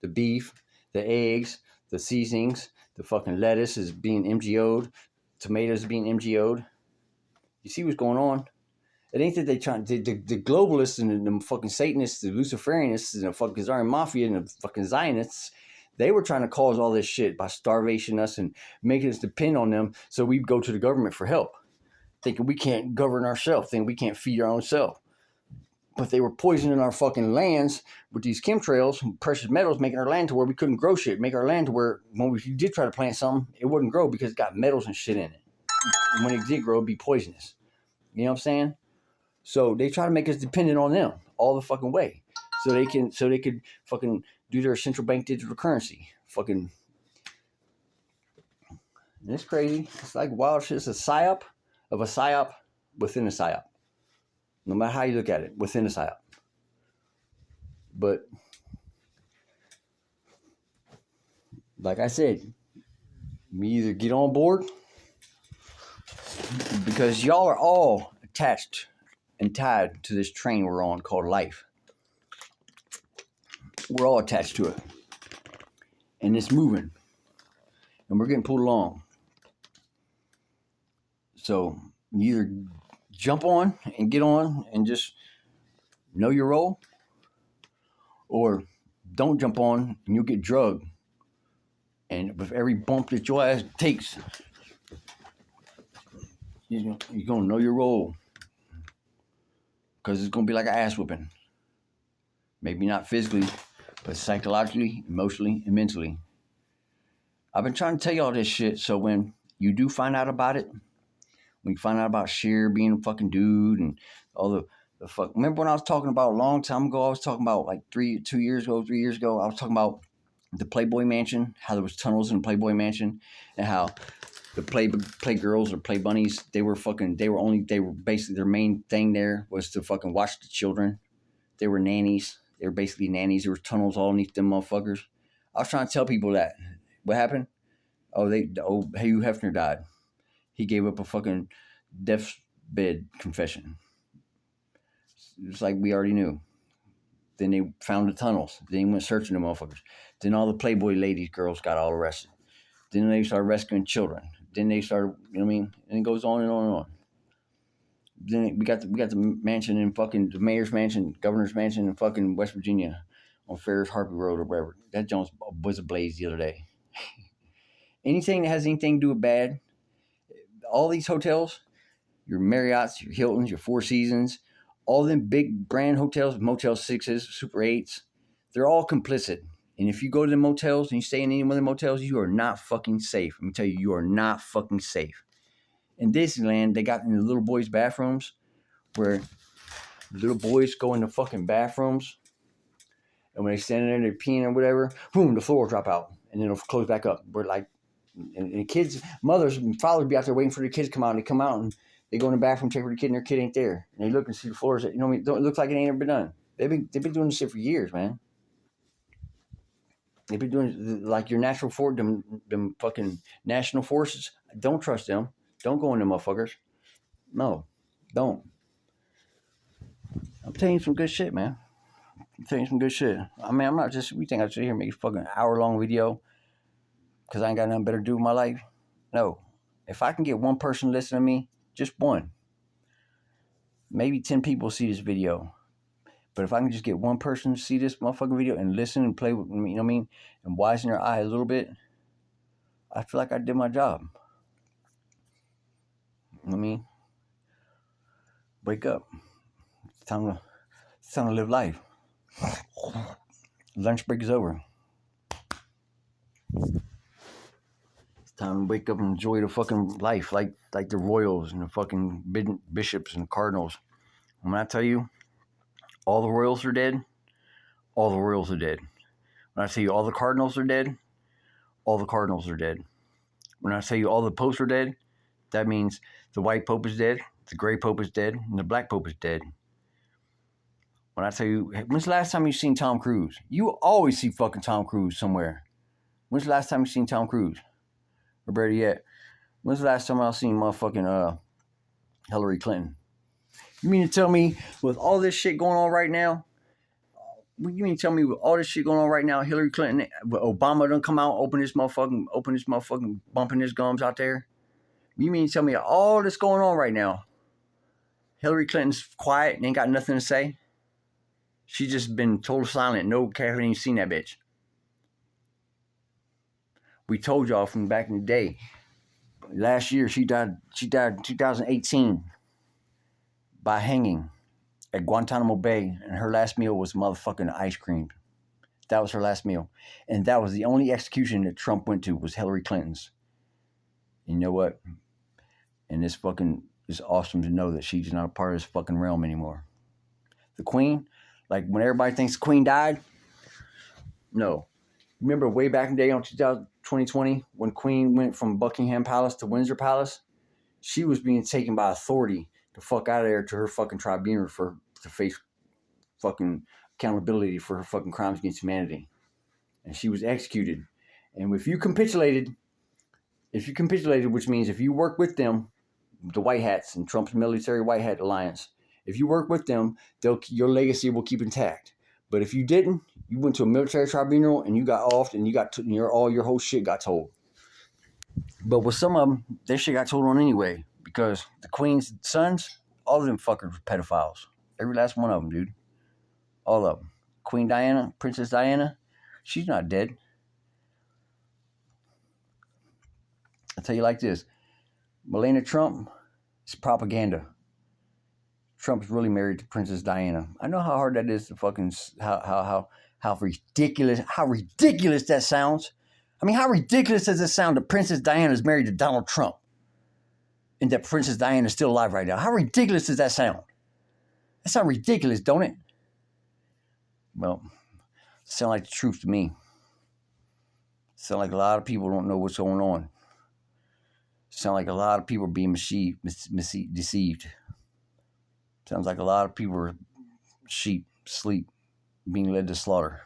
Speaker 1: the beef, the eggs, the seasonings, the fucking lettuce is being MGO'd, tomatoes being MGO'd. You see what's going on? It ain't that they trying the globalists and the fucking Satanists, the Luciferianists, and the fucking Czarian Mafia and the fucking Zionists, they were trying to cause all this shit by starvation us and making us depend on them so we go to the government for help, thinking we can't govern ourselves, thinking we can't feed our own self. But they were poisoning our fucking lands with these chemtrails and precious metals, making our land to where we couldn't grow shit, make our land to where when we did try to plant something, it wouldn't grow because it got metals and shit in it. And when it did grow, it'd be poisonous. You know what I'm saying? So they try to make us dependent on them all the fucking way, so they could fucking do their central bank digital currency. Fucking, it's crazy. It's like wild shit. It's a psyop of a psyop within a psyop. No matter how you look at it, within a psyop. But like I said, we either get on board, because y'all are all attached and tied to this train we're on called life. We're all attached to it. And it's moving. And we're getting pulled along. So you either jump on and get on and just know your role, or don't jump on and you'll get drugged. And with every bump that your ass takes, you're going to know your role. Because it's going to be like an ass whooping. Maybe not physically, but psychologically, emotionally, and mentally. I've been trying to tell y'all this shit, so when you do find out about it, when you find out about Cher being a fucking dude and all the fuck. Remember when I was talking about a long time ago, I was talking about like 3 years ago, I was talking about the Playboy Mansion, how there was tunnels in the Playboy Mansion, and how the play girls or play bunnies, they were basically their main thing there was to fucking watch the children. They were nannies. They were basically nannies. There were tunnels all underneath them motherfuckers. I was trying to tell people that. What happened? Hugh Hefner died. He gave up a fucking deathbed confession. It's like we already knew. Then they found the tunnels. Then they went searching the motherfuckers. Then all the Playboy ladies, girls got all arrested. Then they started rescuing children. Then they started, you know what I mean? And it goes on and on and on. Then we got the mansion in fucking the mayor's mansion, governor's mansion in fucking West Virginia on Ferris Harpy Road or whatever. That Jones was ablaze the other day. Anything that has anything to do with bad, all these hotels, your Marriotts, your Hiltons, your Four Seasons, all them big brand hotels, Motel 6s, Super 8s, they're all complicit. And if you go to the motels and you stay in any one of the motels, you are not fucking safe. Let me tell you, you are not fucking safe. In Disneyland, they got in the little boys' bathrooms where little boys go in the fucking bathrooms, and when they stand there and they're peeing or whatever, boom, the floor will drop out, and then it'll close back up. We're like, and kids, mothers and fathers be out there waiting for their kids to come out, and they come out and they go in the bathroom, check for the kid, and their kid ain't there. And they look and see the floors, you know what I mean? It looks like it ain't ever been done. They've been doing this shit for years, man. They've been doing like your natural force, them fucking national forces. Don't trust them. Don't go in them motherfuckers. No, don't. I'm telling you some good shit, man. I'm telling you some good shit. I mean, I'm not just, we think I sit here and make a fucking hour-long video because I ain't got nothing better to do with my life. No. If I can get one person listening to me, just one. Maybe 10 people see this video. But if I can just get one person to see this motherfucking video and listen and play with me, you know what I mean? And wisen their eye a little bit, I feel like I did my job. You know what I mean? Wake up. It's time to live life. Lunch break is over. It's time to wake up and enjoy the fucking life like the Royals and the fucking bishops and Cardinals. And when I tell you, all the Royals are dead, all the Royals are dead. When I tell you all the Cardinals are dead, all the Cardinals are dead. When I tell you all the popes are dead, that means the white pope is dead, the gray pope is dead, and the black pope is dead. When I tell you, when's the last time you seen Tom Cruise? You always see fucking Tom Cruise somewhere. When's the last time you seen Tom Cruise? Or better yet, when's the last time I seen motherfucking Hillary Clinton? You mean to tell me with all this shit going on right now, Hillary Clinton, Obama done come out, open his motherfucking, bumping his gums out there? You mean to tell me all this going on right now, Hillary Clinton's quiet and ain't got nothing to say? She just been total silent. No, haven't even seen that bitch. We told y'all from back in the day. Last year, she died in 2018 by hanging at Guantanamo Bay, and her last meal was motherfucking ice cream. That was her last meal. And that was the only execution that Trump went to, was Hillary Clinton's. And you know what? And it's awesome to know that she's not a part of this fucking realm anymore. The Queen, like when everybody thinks the Queen died, no. Remember way back in the day on 2020 when Queen went from Buckingham Palace to Windsor Palace? She was being taken by authority the fuck out of there to her fucking tribunal to face fucking accountability for her fucking crimes against humanity. And she was executed. And if you capitulated, which means if you work with them, the White Hats and Trump's military White Hat alliance, if you work with them, your legacy will keep intact. But if you didn't, you went to a military tribunal and you got off and all your whole shit got told. But with some of them, their shit got told on anyway, because the Queen's sons, all of them fuckers were pedophiles. Every last one of them, dude. All of them. Queen Diana, Princess Diana, she's not dead. I'll tell you like this. Melania Trump is propaganda. Trump's really married to Princess Diana. I know how hard that is to fucking, how ridiculous that sounds. I mean, how ridiculous does it sound that Princess Diana is married to Donald Trump and that Princess Diana is still alive right now? How ridiculous does that sound? That sounds ridiculous, don't it? Well, it sounds like the truth to me. It sounds like a lot of people don't know what's going on. It sounds like a lot of people are being deceived. Sounds like a lot of people are sheep, sleep, being led to slaughter.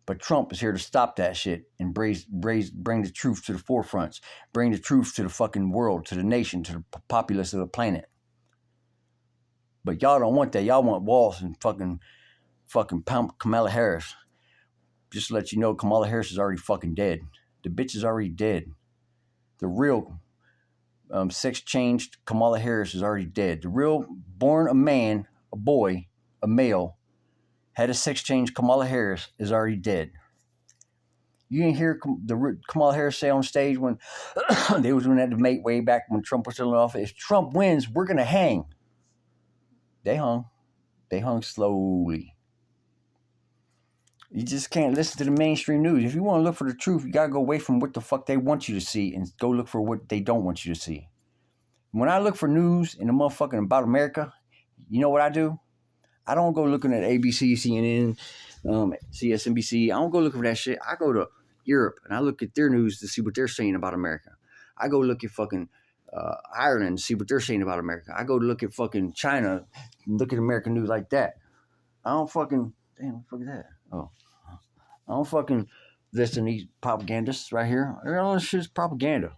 Speaker 1: But Trump is here to stop that shit and bring the truth to the forefronts. Bring the truth to the fucking world, to the nation, to the populace of the planet. But y'all don't want that. Y'all want walls and fucking fucking Kamala Harris. Just to let you know, Kamala Harris is already fucking dead. The bitch is already dead. The real sex-changed Kamala Harris is already dead. The real born a man, a boy, a male, had a sex-changed Kamala Harris is already dead. You didn't hear the Kamala Harris say on stage when they was doing that debate way back when Trump was still in office, if Trump wins, we're going to hang. They hung. They hung slowly. You just can't listen to the mainstream news. If you want to look for the truth, you got to go away from what the fuck they want you to see and go look for what they don't want you to see. When I look for news in the motherfucking about America, you know what I do? I don't go looking at ABC, CNN, CSNBC. I don't go looking for that shit. I go to Europe and I look at their news to see what they're saying about America. I go look at fucking Ireland to see what they're saying about America. I go look at fucking China and look at American news like that. I don't fucking... Damn, what the fuck is that? Oh. I don't fucking listen to these propagandists right here. All this shit is propaganda.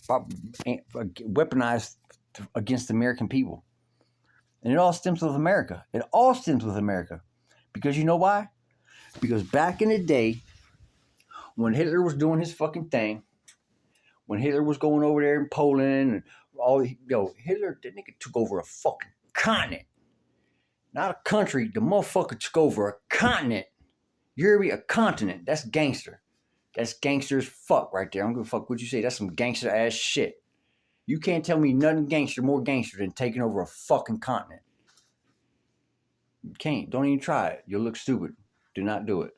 Speaker 1: Weaponized against the American people. And it all stems with America. It all stems with America. Because you know why? Because back in the day, when Hitler was doing his fucking thing, when Hitler was going over there in Poland, and Hitler, that nigga took over a fucking continent. Not a country, the motherfucker took over a continent. You hear me? A continent. That's gangster. That's gangster as fuck right there. I don't give a fuck what you say. That's some gangster ass shit. You can't tell me nothing more gangster than taking over a fucking continent. You can't. Don't even try it. You'll look stupid. Do not do it.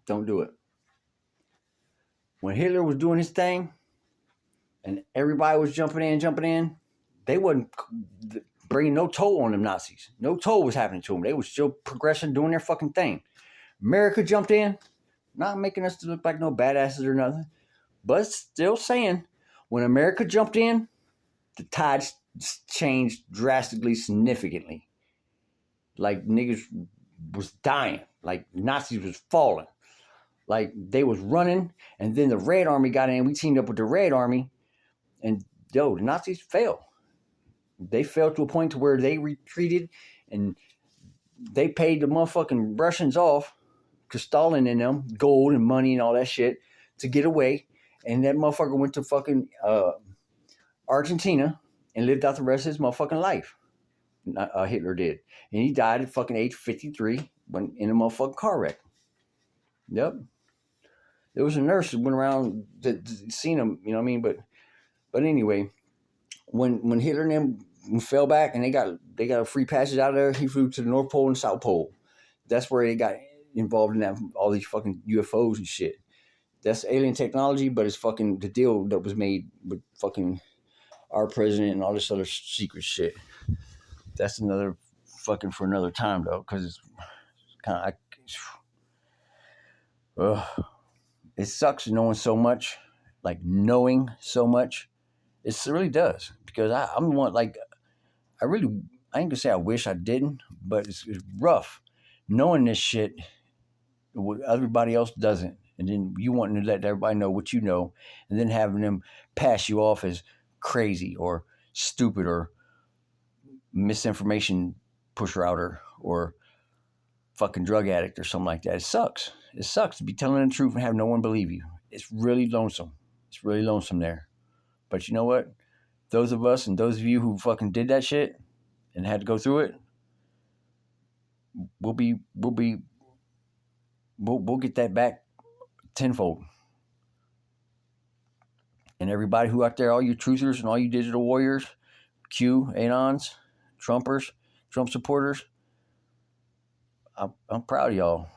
Speaker 1: Don't do it. When Hitler was doing his thing and everybody was jumping in, they wasn't bringing no toll on them Nazis. No toll was happening to them. They were still progressing, doing their fucking thing. America jumped in, not making us to look like no badasses or nothing, but still saying, when America jumped in, the tides changed drastically, significantly. Like niggas was dying. Like Nazis was falling. Like they was running, and then the Red Army got in. We teamed up with the Red Army, and the Nazis fell. They fell to a point to where they retreated, and they paid the motherfucking Russians off, to Stalin and them, gold and money and all that shit, to get away. And that motherfucker went to fucking Argentina and lived out the rest of his motherfucking life. Hitler did. And he died at fucking age 53 in a motherfucking car wreck. Yep. There was a nurse that went around that seen him, you know what I mean? But anyway, when Hitler and them fell back and they got a free passage out of there, he flew to the North Pole and South Pole. That's where they got involved in that, all these fucking UFOs and shit. That's alien technology, but it's fucking the deal that was made with fucking our president and all this other secret shit. That's another fucking for another time though, because it's kind of it sucks knowing so much, like knowing so much. It really does, because I'm one, like, I ain't gonna say I wish I didn't, but it's rough knowing this shit. Everybody else doesn't, and then you wanting to let everybody know what you know, and then having them pass you off as crazy or stupid or misinformation pusher outer or fucking drug addict or something like that. It sucks. It sucks to be telling the truth and have no one believe you. It's really lonesome. It's really lonesome there. But you know what? Those of us and those of you who fucking did that shit and had to go through it, we'll get that back tenfold. And everybody who out there, all you truthers and all you digital warriors, Q, Anons, Trumpers, Trump supporters, I'm proud of y'all.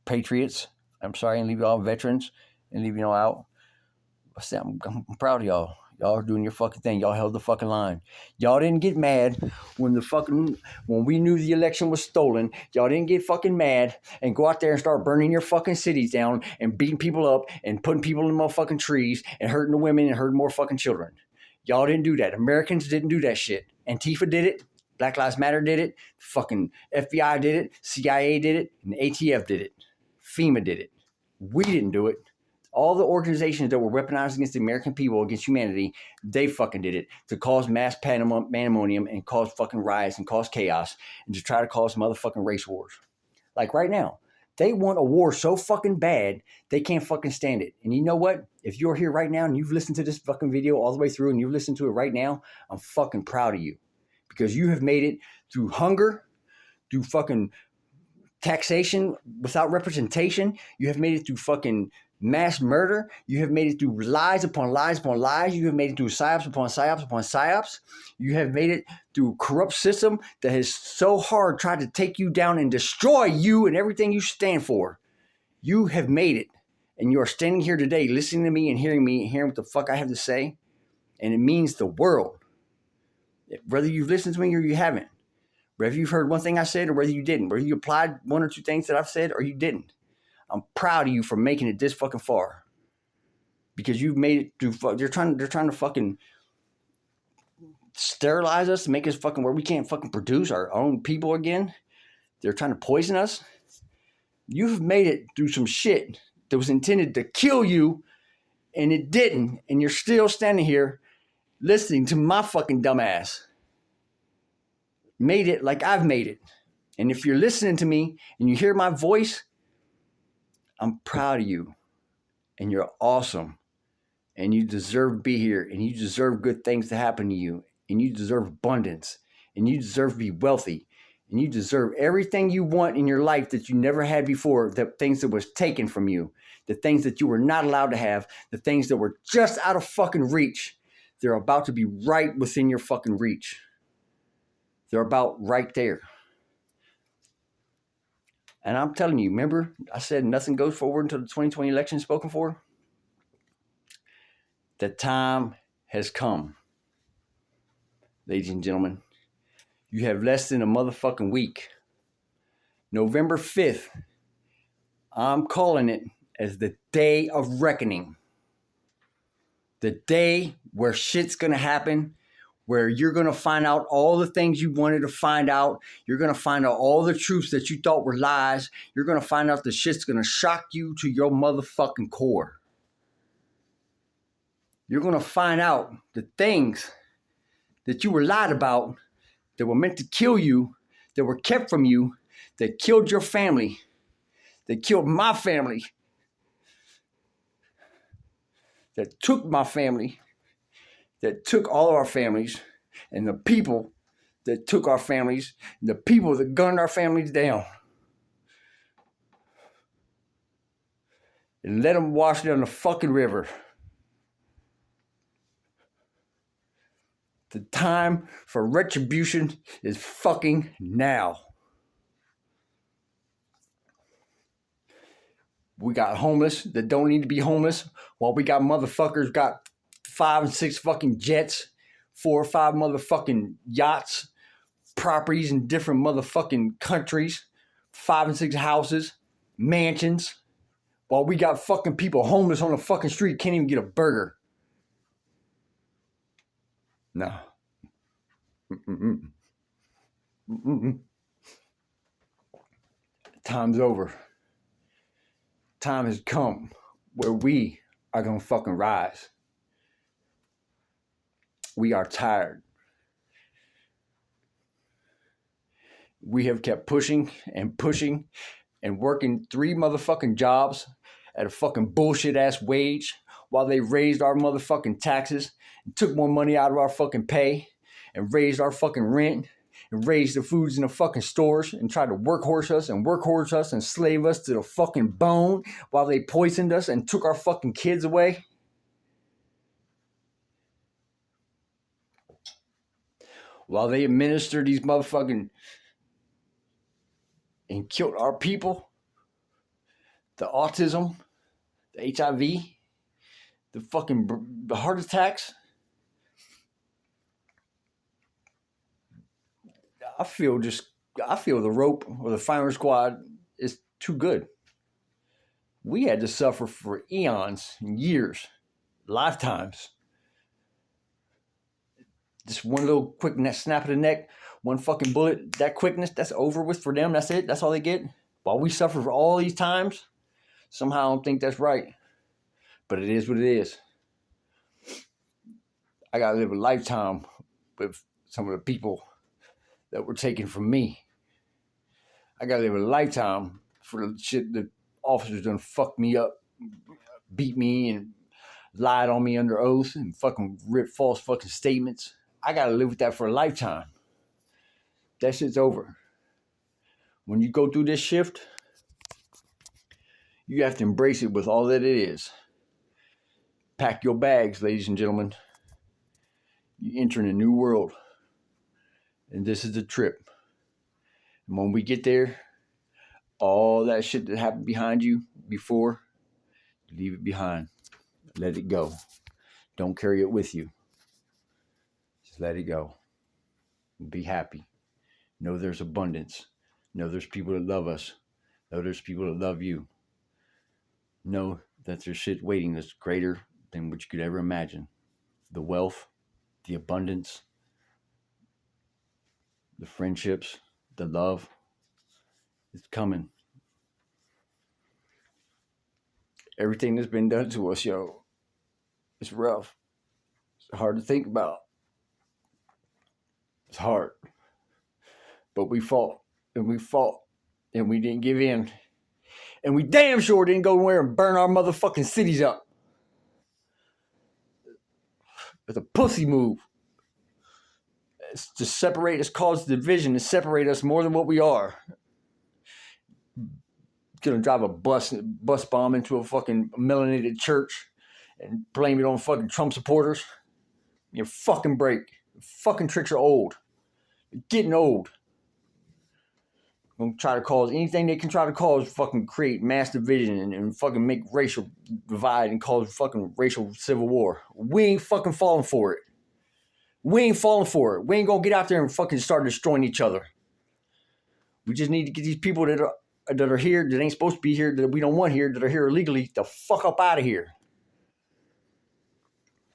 Speaker 1: Patriots, I'm sorry, and leave y'all veterans and leave y'all out. I'm proud of y'all. Y'all are doing your fucking thing. Y'all held the fucking line. Y'all didn't get mad when we knew the election was stolen. Y'all didn't get fucking mad and go out there and start burning your fucking cities down and beating people up and putting people in motherfucking trees and hurting the women and hurting more fucking children. Y'all didn't do that. Americans didn't do that shit. Antifa did it. Black Lives Matter did it. Fucking FBI did it. CIA did it. And ATF did it. FEMA did it. We didn't do it. All the organizations that were weaponized against the American people, against humanity, they fucking did it to cause mass pandemonium and cause fucking riots and cause chaos and to try to cause motherfucking race wars. Like right now, they want a war so fucking bad, they can't fucking stand it. And you know what? If you're here right now and you've listened to this fucking video all the way through and you've listened to it right now, I'm fucking proud of you. Because you have made it through hunger, through fucking taxation without representation. You have made it through fucking mass murder. You have made it through lies upon lies upon lies. You have made it through psyops upon psyops upon psyops. You have made it through corrupt system that has so hard tried to take you down and destroy you and everything you stand for. You have made it. And you are standing here today listening to me and hearing what the fuck I have to say. And it means the world. Whether you've listened to me or you haven't. Whether you've heard one thing I said or whether you didn't. Whether you applied one or two things that I've said or you didn't. I'm proud of you for making it this fucking far. Because you've made it through. They're trying to fucking sterilize us to make us fucking where we can't fucking produce our own people again. They're trying to poison us. You've made it through some shit that was intended to kill you and it didn't. And you're still standing here listening to my fucking dumbass. Made it like I've made it. And if you're listening to me and you hear my voice, I'm proud of you. And you're awesome. And you deserve to be here. And you deserve good things to happen to you. And you deserve abundance. And you deserve to be wealthy. And you deserve everything you want in your life that you never had before. The things that was taken from you. The things that you were not allowed to have. The things that were just out of fucking reach. They're about to be right within your fucking reach. They're about right there. And I'm telling you, remember, I said nothing goes forward until the 2020 election is spoken for? The time has come. Ladies and gentlemen, you have less than a motherfucking week. November 5th, I'm calling it as the day of reckoning. The day where shit's going to happen. Where you're going to find out all the things you wanted to find out. You're going to find out all the truths that you thought were lies. You're going to find out the shit's going to shock you to your motherfucking core. You're going to find out the things that you were lied about, that were meant to kill you, that were kept from you, that killed your family, that killed my family, that took my family, that took all of our families, and the people that took our families, and the people that gunned our families down. And let them wash down the fucking river. The time for retribution is fucking now. We got homeless that don't need to be homeless, while we got motherfuckers got 5 and 6 fucking jets, 4 or 5 motherfucking yachts, properties in different motherfucking countries, 5 and 6 houses, mansions, while we got fucking people homeless on the fucking street, can't even get a burger. No. Time's over. Time has come where we are gonna fucking rise. We are tired. We have kept pushing and pushing and working 3 motherfucking jobs at a fucking bullshit ass wage while they raised our motherfucking taxes and took more money out of our fucking pay and raised our fucking rent and raised the foods in the fucking stores and tried to workhorse us and slave us to the fucking bone while they poisoned us and took our fucking kids away. While they administered these motherfucking and killed our people, the autism, the HIV, the heart attacks. I feel the rope or the firing squad is too good. We had to suffer for eons and years, lifetimes. Just one little quick snap of the neck, one fucking bullet, that quickness, that's over with for them. That's it. That's all they get. While we suffer for all these times, somehow I don't think that's right. But it is what it is. I got to live a lifetime with some of the people that were taken from me. I got to live a lifetime for the shit that officers done fucked me up, beat me, and lied on me under oath and fucking ripped false fucking statements. I got to live with that for a lifetime. That shit's over. When you go through this shift, you have to embrace it with all that it is. Pack your bags, ladies and gentlemen. You're entering a new world. And this is the trip. And when we get there, all that shit that happened behind you before, leave it behind. Let it go. Don't carry it with you. Just let it go. Be happy. Know there's abundance. Know there's people that love us. Know there's people that love you. Know that there's shit waiting that's greater than what you could ever imagine. The wealth, the abundance, the friendships, the love. It's coming. Everything that's been done to us, yo, it's rough. It's hard to think about. It's hard. But we fought, and we didn't give in. And we damn sure didn't go nowhere and burn our motherfucking cities up. It's a pussy move. It's to separate us, cause division, to separate us more than what we are. Gonna drive a bus bomb into a fucking melanated church and blame it on fucking Trump supporters. You fucking break. Your fucking tricks are old. You're getting old. Gonna try to cause anything they can try to cause, fucking create mass division and fucking make racial divide and cause fucking racial civil war. We ain't fucking falling for it. We ain't falling for it. We ain't gonna get out there and fucking start destroying each other. We just need to get these people that are here, that ain't supposed to be here, that we don't want here, that are here illegally, the fuck up out of here.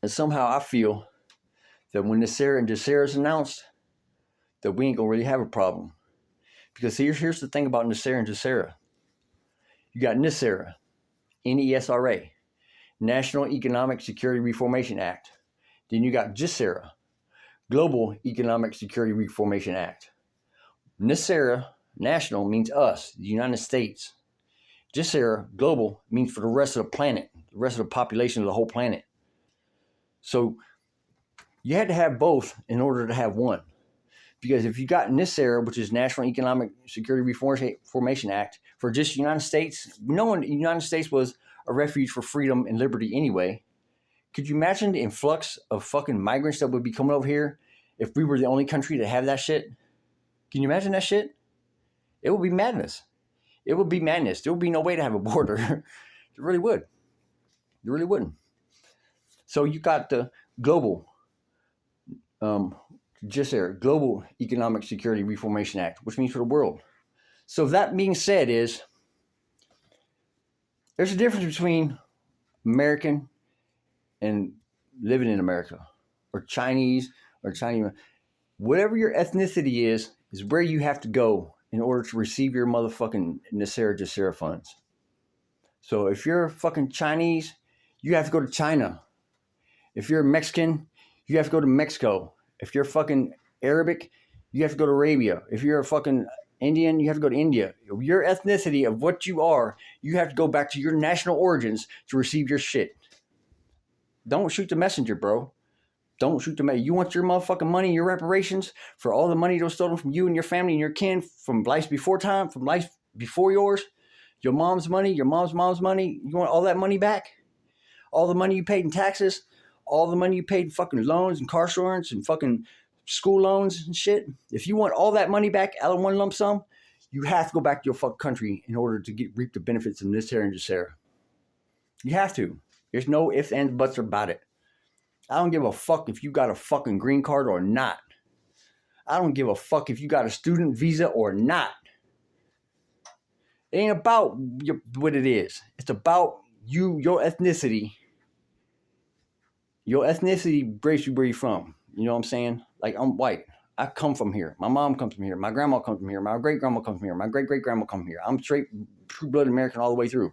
Speaker 1: And somehow I feel that when NESARA and GESARA is announced, that we ain't gonna really have a problem. Because here's the thing about NESARA and GESARA. You got NESARA, NESRA, National Economic Security Reformation Act. Then you got GESARA, Global Economic Security Reformation Act. NESARA, national, means us, the United States. GESARA, global, means for the rest of the planet, the rest of the population of the whole planet. So you had to have both in order to have one. Because if you got NESARA, which is National Economic Security Reformation Act, for just the United States, knowing the United States was a refuge for freedom and liberty anyway, could you imagine the influx of fucking migrants that would be coming over here if we were the only country to have that shit? Can you imagine that shit? It would be madness. It would be madness. There would be no way to have a border. It really would. It really wouldn't. So you got the global, GESARA, Global Economic Security Reformation Act, which means for the world. So that being said there's a difference between American and living in America, or Chinese, whatever your ethnicity is where you have to go in order to receive your motherfucking NESARA, GESARA funds. So if you're fucking Chinese, you have to go to China. If you're Mexican, you have to go to Mexico. If you're fucking Arabic, you have to go to Arabia. If you're a fucking Indian, you have to go to India. Your ethnicity of what you are, you have to go back to your national origins to receive your shit. Don't shoot the messenger, bro. Don't shoot the messenger. You want your motherfucking money, your reparations for all the money that was stolen from you and your family and your kin from life before time, from life before yours, your mom's money, your mom's money. You want all that money back? All the money you paid in taxes, all the money you paid in fucking loans and car insurance and fucking school loans and shit. If you want all that money back out of one lump sum, you have to go back to your fucking country in order to reap the benefits of NESARA and GESARA. You have to. There's no ifs, ands, buts about it. I don't give a fuck if you got a fucking green card or not. I don't give a fuck if you got a student visa or not. It ain't about what it is. It's about you, your ethnicity. Your ethnicity breaks you where you're from. You know what I'm saying? Like, I'm white. I come from here. My mom comes from here. My grandma comes from here. My great-grandma comes from here. My great-great-grandma comes from here. I'm straight, true-blooded American all the way through.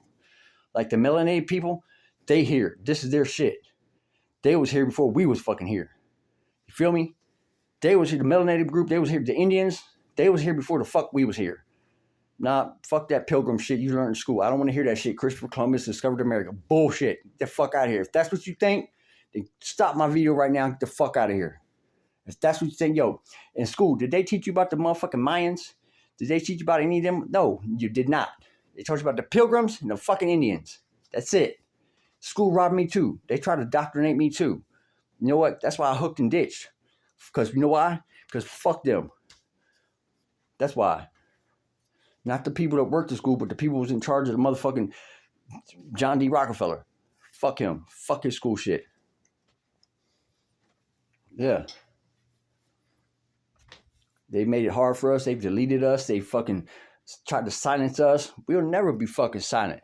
Speaker 1: Like the melanated people, They here. This is their shit. They was here before we was fucking here. You feel me? They was here, the melanated group. They was here, the Indians. They was here before the fuck we was here. Nah, fuck that pilgrim shit you learned in school. I don't want to hear that shit. Christopher Columbus discovered America. Bullshit. Get the fuck out of here. If that's what you think, then stop my video right now and get the fuck out of here. If that's what you think, yo, in school, did they teach you about the motherfucking Mayans? Did they teach you about any of them? No, you did not. They taught you about the pilgrims and the fucking Indians. That's it. School robbed me too. They tried to indoctrinate me too. You know what? That's why I hooked and ditched. Because you know why? Because fuck them. That's why. Not the people that worked at school, but the people who was in charge of the motherfucking John D. Rockefeller. Fuck him. Fuck his school shit. Yeah. They made it hard for us. They've deleted us. They fucking tried to silence us. We'll never be fucking silent.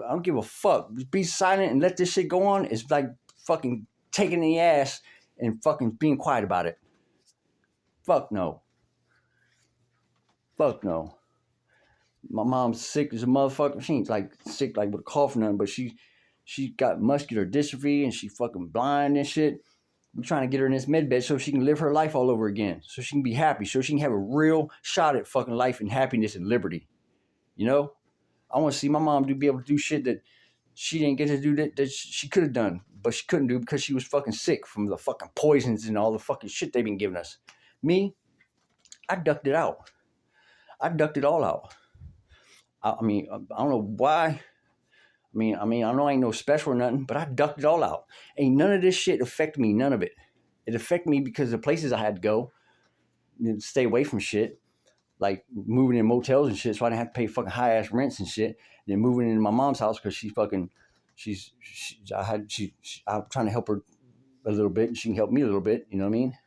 Speaker 1: I don't give a fuck. Be silent and let this shit go on. It's like fucking taking the ass and fucking being quiet about it. Fuck no. Fuck no. My mom's sick as a motherfucker. She ain't like sick like with a cough or nothing, but she got muscular dystrophy and she fucking blind and shit. We're trying to get her in this med bed so she can live her life all over again. So she can be happy. So she can have a real shot at fucking life and happiness and liberty. You know? I want to see my mom be able to do shit that she didn't get to do that she could have done. But she couldn't do because she was fucking sick from the fucking poisons and all the fucking shit they've been giving us. Me, I ducked it out. I ducked it all out. I mean, I don't know why. I mean, I know I ain't no special or nothing, but I ducked it all out. Ain't none of this shit affect me, none of it. It affect me because the places I had to go, stay away from shit, like moving in motels and shit, so I didn't have to pay fucking high ass rents and shit. And then moving into my mom's house because I'm trying to help her a little bit, and she can help me a little bit. You know what I mean?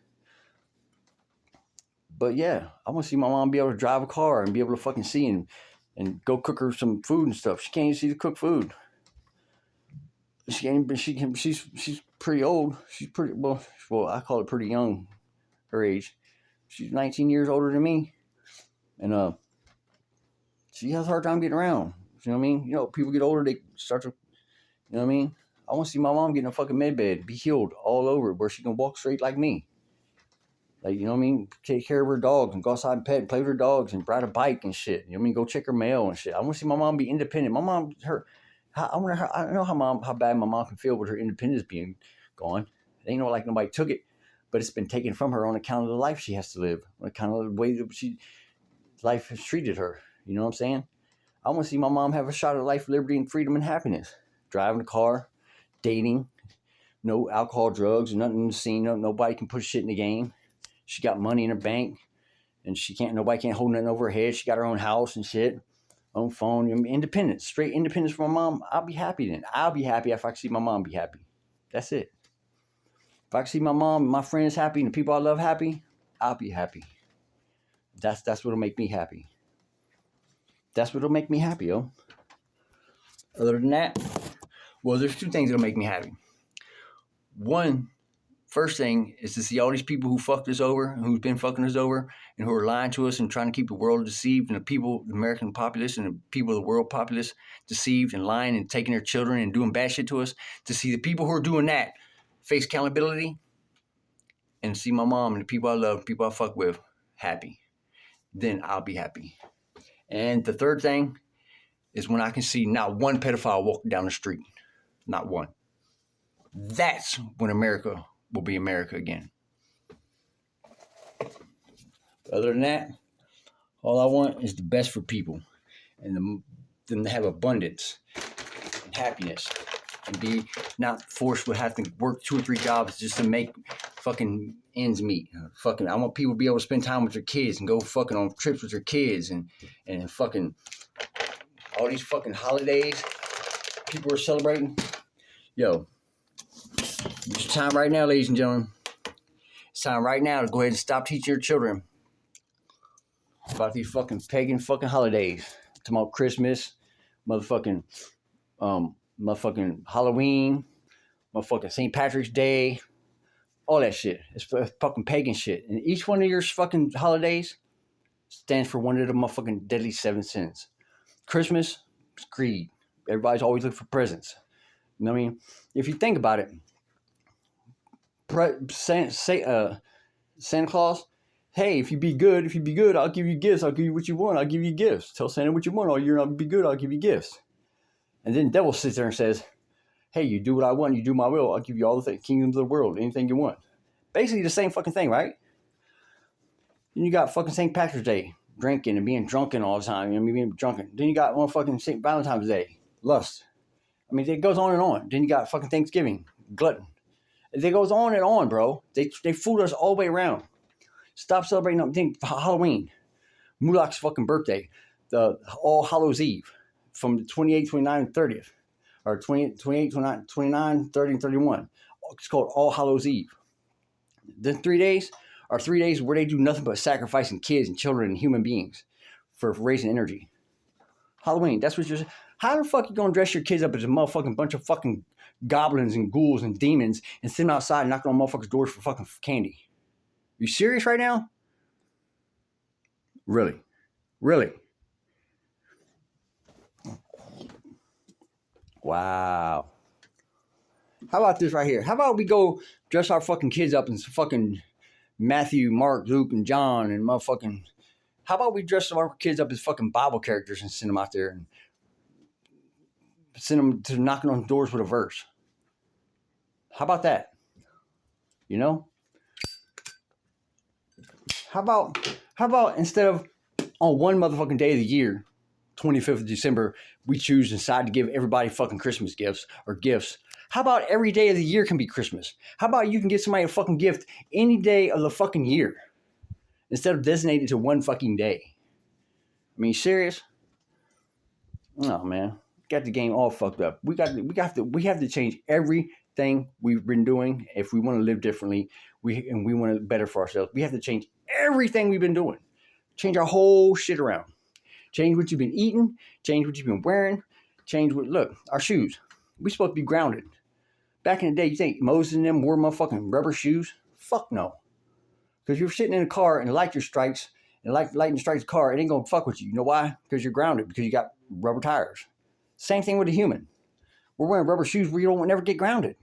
Speaker 1: But yeah, I want to see my mom be able to drive a car and be able to fucking see and go cook her some food and stuff. She can't even see to cook food. She's pretty old. She's pretty well. I call it pretty young. Her age. She's 19 years older than me, and she has a hard time getting around. You know what I mean? You know, people get older, they start to. You know what I mean? I want to see my mom get in a fucking med bed, be healed all over, where she can walk straight like me. Like, you know what I mean? Take care of her dogs and go outside and pet and play with her dogs and ride a bike and shit. You know what I mean? Go check her mail and shit. I want to see my mom be independent. My mom, I know how bad my mom can feel with her independence being gone. It ain't like nobody took it, but it's been taken from her on account of the life she has to live, on account of the way that life has treated her. You know what I'm saying? I want to see my mom have a shot at life, liberty, and freedom and happiness. Driving a car, dating, no alcohol, drugs, nothing in the scene. Nobody can put shit in the game. She got money in her bank, and nobody can't hold nothing over her head. She got her own house and shit, own phone. Independence, straight independence from my mom. I'll be happy then. I'll be happy if I can see my mom be happy. That's it. If I can see my mom and my friends happy and the people I love happy, I'll be happy. That's what'll make me happy. That's what'll make me happy, yo. Other than that, well, there's two things that'll make me happy. First thing is to see all these people who fucked us over, who've been fucking us over, and who are lying to us and trying to keep the world deceived, and the American populace and the people of the world populace deceived and lying and taking their children and doing bad shit to us. To see the people who are doing that face accountability, and see my mom and the people I love, people I fuck with, happy. Then I'll be happy. And the third thing is when I can see not one pedophile walking down the street. Not one. That's when America will be America again. Other than that, all I want is the best for people, and them to have abundance and happiness, and be not forced with having to work 2 or 3 jobs just to make fucking ends meet. I want people to be able to spend time with their kids and go fucking on trips with their kids and fucking all these fucking holidays people are celebrating. Yo, it's time right now, ladies and gentlemen. It's time right now to go ahead and stop teaching your children about these fucking pagan fucking holidays. Talking about Christmas, motherfucking Halloween, motherfucking St. Patrick's Day, all that shit. It's fucking pagan shit. And each one of your fucking holidays stands for one of the motherfucking deadly 7 sins. Christmas is greed. Everybody's always looking for presents.
Speaker 2: You know what I mean? If you think about it, Santa Claus, hey, if you be good, I'll give you gifts. I'll give you what you want. I'll give you gifts. Tell Santa what you want all year. I'll be good. I'll give you gifts. And then the devil sits there and says, hey, you do what I want. You do my will. I'll give you all the kingdoms of the world. Anything you want. Basically the same fucking thing, right? Then you got fucking St. Patrick's Day, drinking and being drunken all the time. You know, being drunken. Then you got one fucking St. Valentine's Day, lust. I mean, it goes on and on. Then you got fucking Thanksgiving, glutton. It goes on and on, bro. They fooled us all the way around. Stop celebrating Halloween, Mulak's fucking birthday, the All Hallows Eve, from the 28th, 29th, and 30th, or 28, 29, 30, and 31. It's called All Hallows Eve. The 3 days are 3 days where they do nothing but sacrificing kids and children and human beings for raising energy. Halloween, that's what you're saying. How the fuck you gonna dress your kids up as a motherfucking bunch of fucking goblins and ghouls and demons and sit them outside and knocking on motherfuckers' doors for fucking candy? You serious right now? Really? Really? Wow. How about this right here? How about we go dress our fucking kids up in fucking Matthew, Mark, Luke, and John and motherfucking... How about we dress our kids up as fucking Bible characters and send them out there and send them to knocking on doors with a verse? How about that? You know? How about instead of on one motherfucking day of the year, 25th of December, we choose and decide to give everybody fucking Christmas gifts or gifts. How about every day of the year can be Christmas? How about you can get somebody a fucking gift any day of the fucking year instead of designated to one fucking day? I mean, serious? No, man. Got the game all fucked up. We have to change everything we've been doing if we want to live differently. We want to better for ourselves. We have to change everything we've been doing. Change our whole shit around. Change what you've been eating. Change what you've been wearing. Look, our shoes. We're supposed to be grounded. Back in the day, you think Moses and them wore motherfucking rubber shoes? Fuck no. Because you're sitting in a car and lightning strikes the car, it ain't going to fuck with you. You know why? Because you're grounded. Because you got rubber tires. Same thing with a human. We're wearing rubber shoes where you don't never get grounded.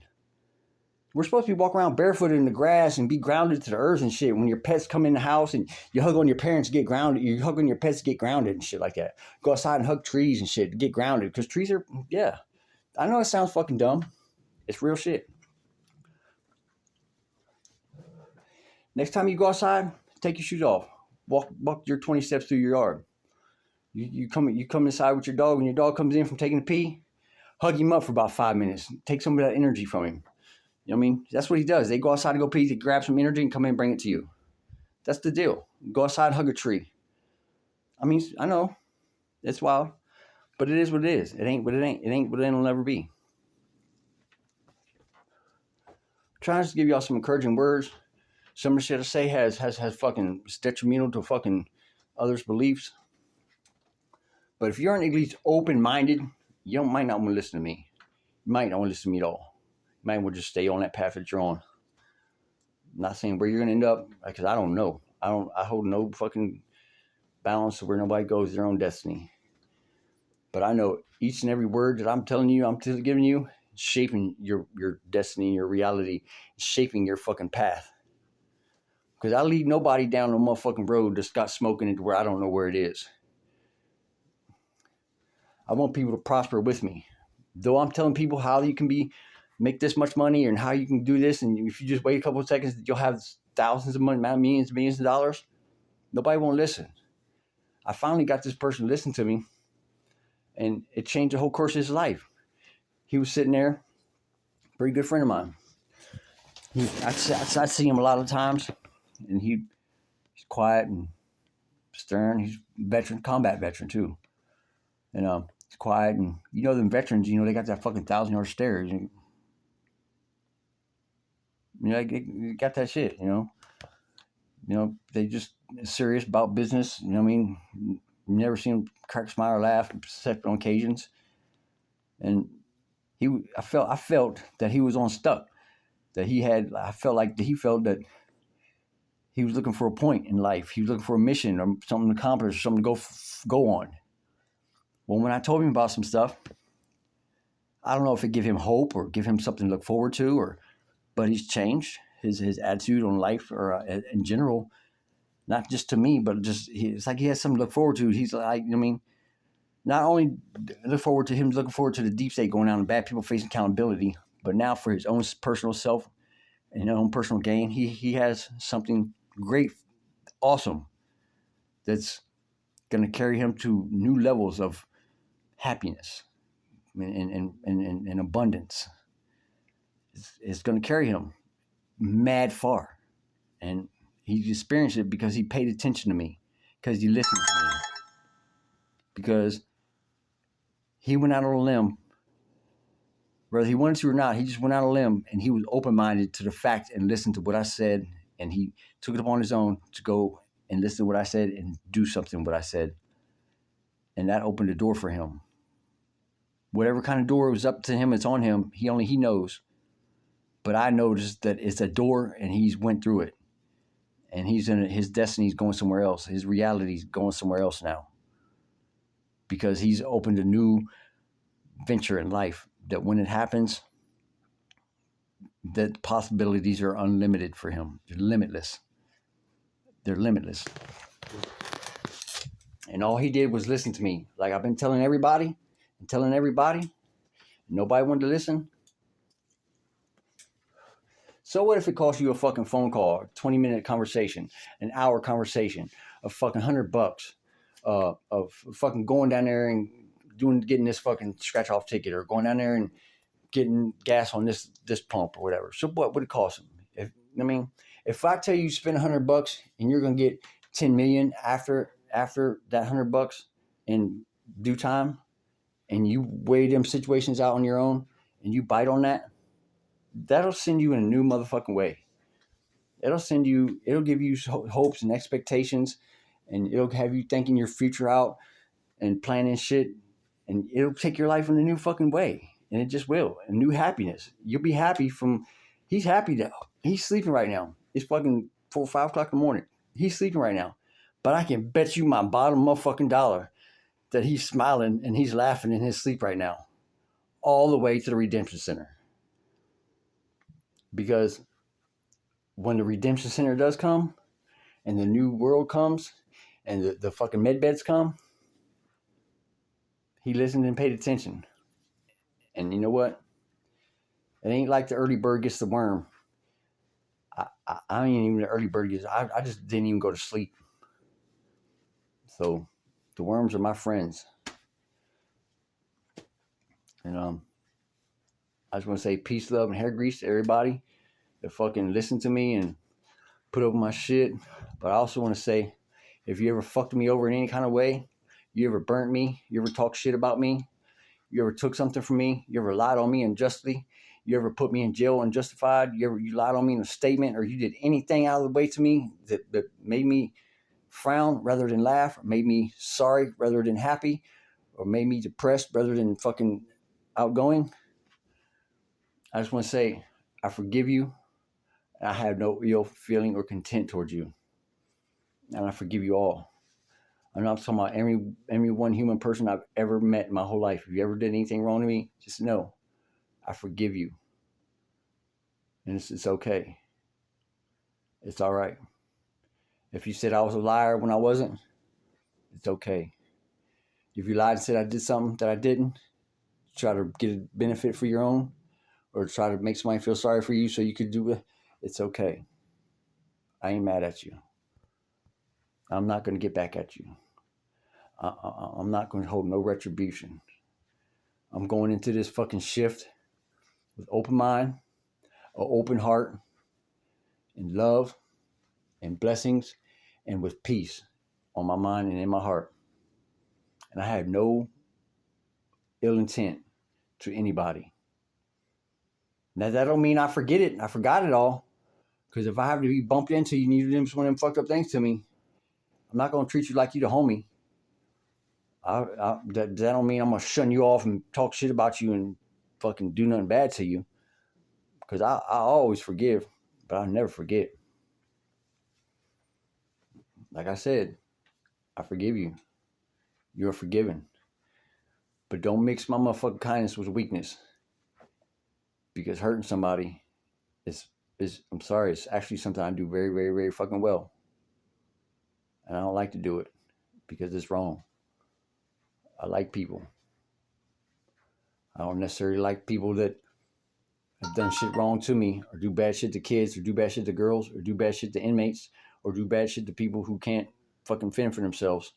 Speaker 2: We're supposed to be walking around barefooted in the grass and be grounded to the earth and shit. When your pets come in the house and you hug on your parents to get grounded, you hug on your pets to get grounded and shit like that. Go outside and hug trees and shit to get grounded. Because trees are, yeah. I know it sounds fucking dumb. It's real shit. Next time you go outside, take your shoes off. Walk your 20 steps through your yard. You come inside with your dog. When your dog comes in from taking a pee, hug him up for about 5 minutes. Take some of that energy from him. You know what I mean? That's what he does. They go outside to go pee, they grab some energy and come in and bring it to you. That's the deal. Go outside and hug a tree. I mean, I know. It's wild. But it is what it is. It ain't what it ain't. It ain't what it'll never be. I'm trying to give y'all some encouraging words. Some of the shit I say has fucking detrimental to fucking others' beliefs. But if you aren't at least open-minded, you might not want to listen to me. You might not want to listen to me at all. You might want to just stay on that path that you're on. I'm not saying where you're going to end up, because I don't know. I hold no fucking balance to where nobody goes their own destiny. But I know each and every word that I'm telling you, I'm giving you, shaping your destiny, your reality, shaping your fucking path. Because I lead nobody down the motherfucking road that's got smoking into where I don't know where it is. I want people to prosper with me. Though I'm telling people how you can make this much money and how you can do this, and if you just wait a couple of seconds, you'll have thousands of money, millions of dollars. Nobody won't listen. I finally got this person to listen to me, and it changed the whole course of his life. He was sitting there, pretty good friend of mine. I see him a lot of times, and he's quiet and stern. He's a combat veteran too. And he's quiet, and you know them veterans, they got that fucking 1,000-yard stare. They got that shit, they just serious about business. You know what I mean? Never seen him crack a smile or laugh, except on occasions. And I felt that he was on stuck. I felt that he was looking for a point in life. He was looking for a mission or something to accomplish, something to go on. Well, when I told him about some stuff, I don't know if it give him hope or give him something to look forward to, but he's changed his attitude on life or in general, not just to me, but just it's like he has something to look forward to. He's like, I mean, not only look forward to him looking forward to the deep state going down and bad people facing accountability, but now for his own personal self and his own personal gain, he has something great, awesome, that's going to carry him to new levels of happiness and abundance. It's going to carry him mad far. And he experienced it because he paid attention to me, because he listened to me, because he went out on a limb. Whether he wanted to or not, he just went out on a limb and he was open-minded to the fact and listened to what I said. And he took it upon his own to go and listen to what I said and do something what I said. And that opened the door for him. Whatever kind of door was up to him, it's on him. He knows. But I noticed that it's a door and he's went through it. And his destiny's going somewhere else. His reality's going somewhere else now. Because he's opened a new venture in life that when it happens, the possibilities are unlimited for him. They're limitless. They're limitless. And all he did was listen to me. Like I've been telling everybody. Nobody wanted to listen. So what if it costs you a fucking phone call, a 20-minute conversation, an hour conversation, a fucking $100, of fucking going down there and getting this fucking scratch off ticket, or going down there and getting gas on this pump or whatever. So what would it cost them? If I tell you spend $100 and you're gonna get 10 million after that $100 in due time, and you weigh them situations out on your own and you bite on that, that'll send you in a new motherfucking way. It'll give you hopes and expectations, and it'll have you thinking your future out and planning shit, and it'll take your life in a new fucking way. And it just will. A new happiness. You'll be happy he's happy now. He's sleeping right now. It's fucking 4 or 5 o'clock in the morning. He's sleeping right now. But I can bet you my bottom motherfucking dollar that he's smiling and he's laughing in his sleep right now. All the way to the Redemption Center. Because when the Redemption Center does come, and the new world comes, and the fucking med beds come, he listened and paid attention. And you know what? It ain't like the early bird gets the worm. I ain't even the early bird gets. I just didn't even go to sleep. So the worms are my friends. And I just want to say peace, love, and hair grease to everybody that fucking listen to me and put over my shit. But I also want to say, if you ever fucked me over in any kind of way, you ever burnt me, you ever talked shit about me, you ever took something from me, you ever lied on me unjustly, you ever put me in jail unjustified, you lied on me in a statement, or you did anything out of the way to me that made me frown rather than laugh, or made me sorry rather than happy, or made me depressed rather than fucking outgoing, I just want to say I forgive you. I have no ill feeling or contempt towards you. And I forgive you all. I'm not talking about every one human person I've ever met in my whole life. If you ever did anything wrong to me, just know I forgive you. And it's okay. It's all right. If you said I was a liar when I wasn't, it's okay. If you lied and said I did something that I didn't, try to get a benefit for your own, or try to make somebody feel sorry for you so you could do it, it's okay. I ain't mad at you. I'm not going to get back at you. I'm not going to hold no retribution. I'm going into this fucking shift with open mind, an open heart, and love, and blessings, and with peace on my mind and in my heart. And I have no ill intent to anybody. Now, that don't mean I forget it. I forgot it all. Because if I have to be bumped into you and you do one of them fucked up things to me, I'm not going to treat you like you the homie. That don't mean I'm going to shun you off and talk shit about you and fucking do nothing bad to you. Because I always forgive, but I never forget. Like I said, I forgive you. You're forgiven. But don't mix my motherfucking kindness with weakness. because hurting somebody is I'm sorry, it's actually something I do very, very, very fucking well. And I don't like to do it because it's wrong. I like people. I don't necessarily like people that have done shit wrong to me, or do bad shit to kids, or do bad shit to girls, or do bad shit to inmates, or do bad shit to people who can't fucking fend for themselves.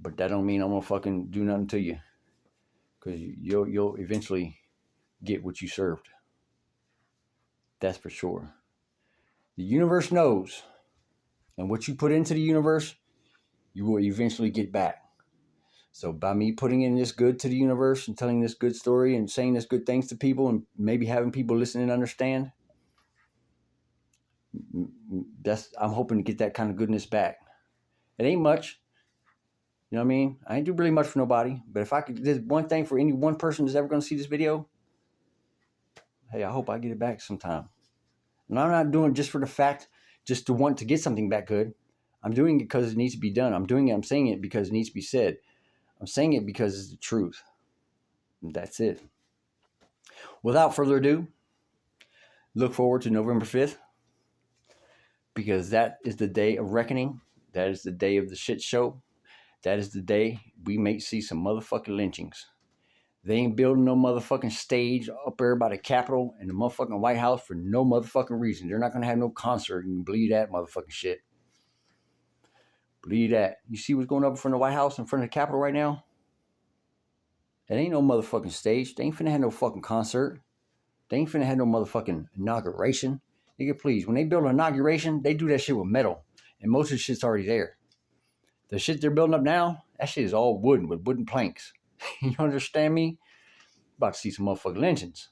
Speaker 2: But that don't mean I'm gonna fucking do nothing to you, because you'll eventually get what you served. That's for sure. The universe knows, and what you put into the universe, you will eventually get back. So by me putting in this good to the universe and telling this good story and saying this good things to people and maybe having people listen and understand, I'm hoping to get that kind of goodness back. It ain't much. You know what I mean? I ain't do really much for nobody. But if I could, there's one thing for any one person that's ever going to see this video, hey, I hope I get it back sometime. And I'm not doing it just for the fact, just to want to get something back good. I'm doing it because it needs to be done. I'm saying it because it needs to be said. I'm saying it because it's the truth. And that's it. Without further ado, look forward to November 5th, because that is the day of reckoning. That is the day of the shit show. That is the day we may see some motherfucking lynchings. They ain't building no motherfucking stage up there by the Capitol and the motherfucking White House for no motherfucking reason. They're not going to have no concert. You can believe that motherfucking shit. Believe that. You see what's going up in front of the White House, in front of the Capitol right now? That ain't no motherfucking stage. They ain't finna have no fucking concert. They ain't finna have no motherfucking inauguration. Nigga, please. When they build an inauguration, they do that shit with metal. And most of the shit's already there. The shit they're building up now, that shit is all wooden, with wooden planks. You understand me? About to see some motherfucking lynchings.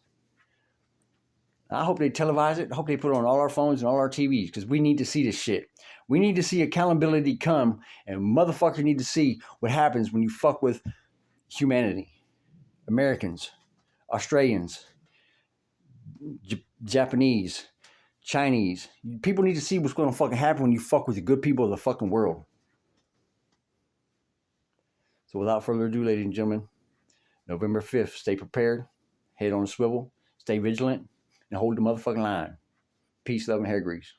Speaker 2: I hope they televise it. I hope they put it on all our phones and all our TVs, because we need to see this shit. We need to see accountability come, and motherfuckers need to see what happens when you fuck with humanity. Americans, Australians, Japanese, Chinese. People need to see what's going to fucking happen when you fuck with the good people of the fucking world. So without further ado, ladies and gentlemen, November 5th, stay prepared, head on a swivel, stay vigilant, and hold the motherfucking line. Peace, love, and hair grease.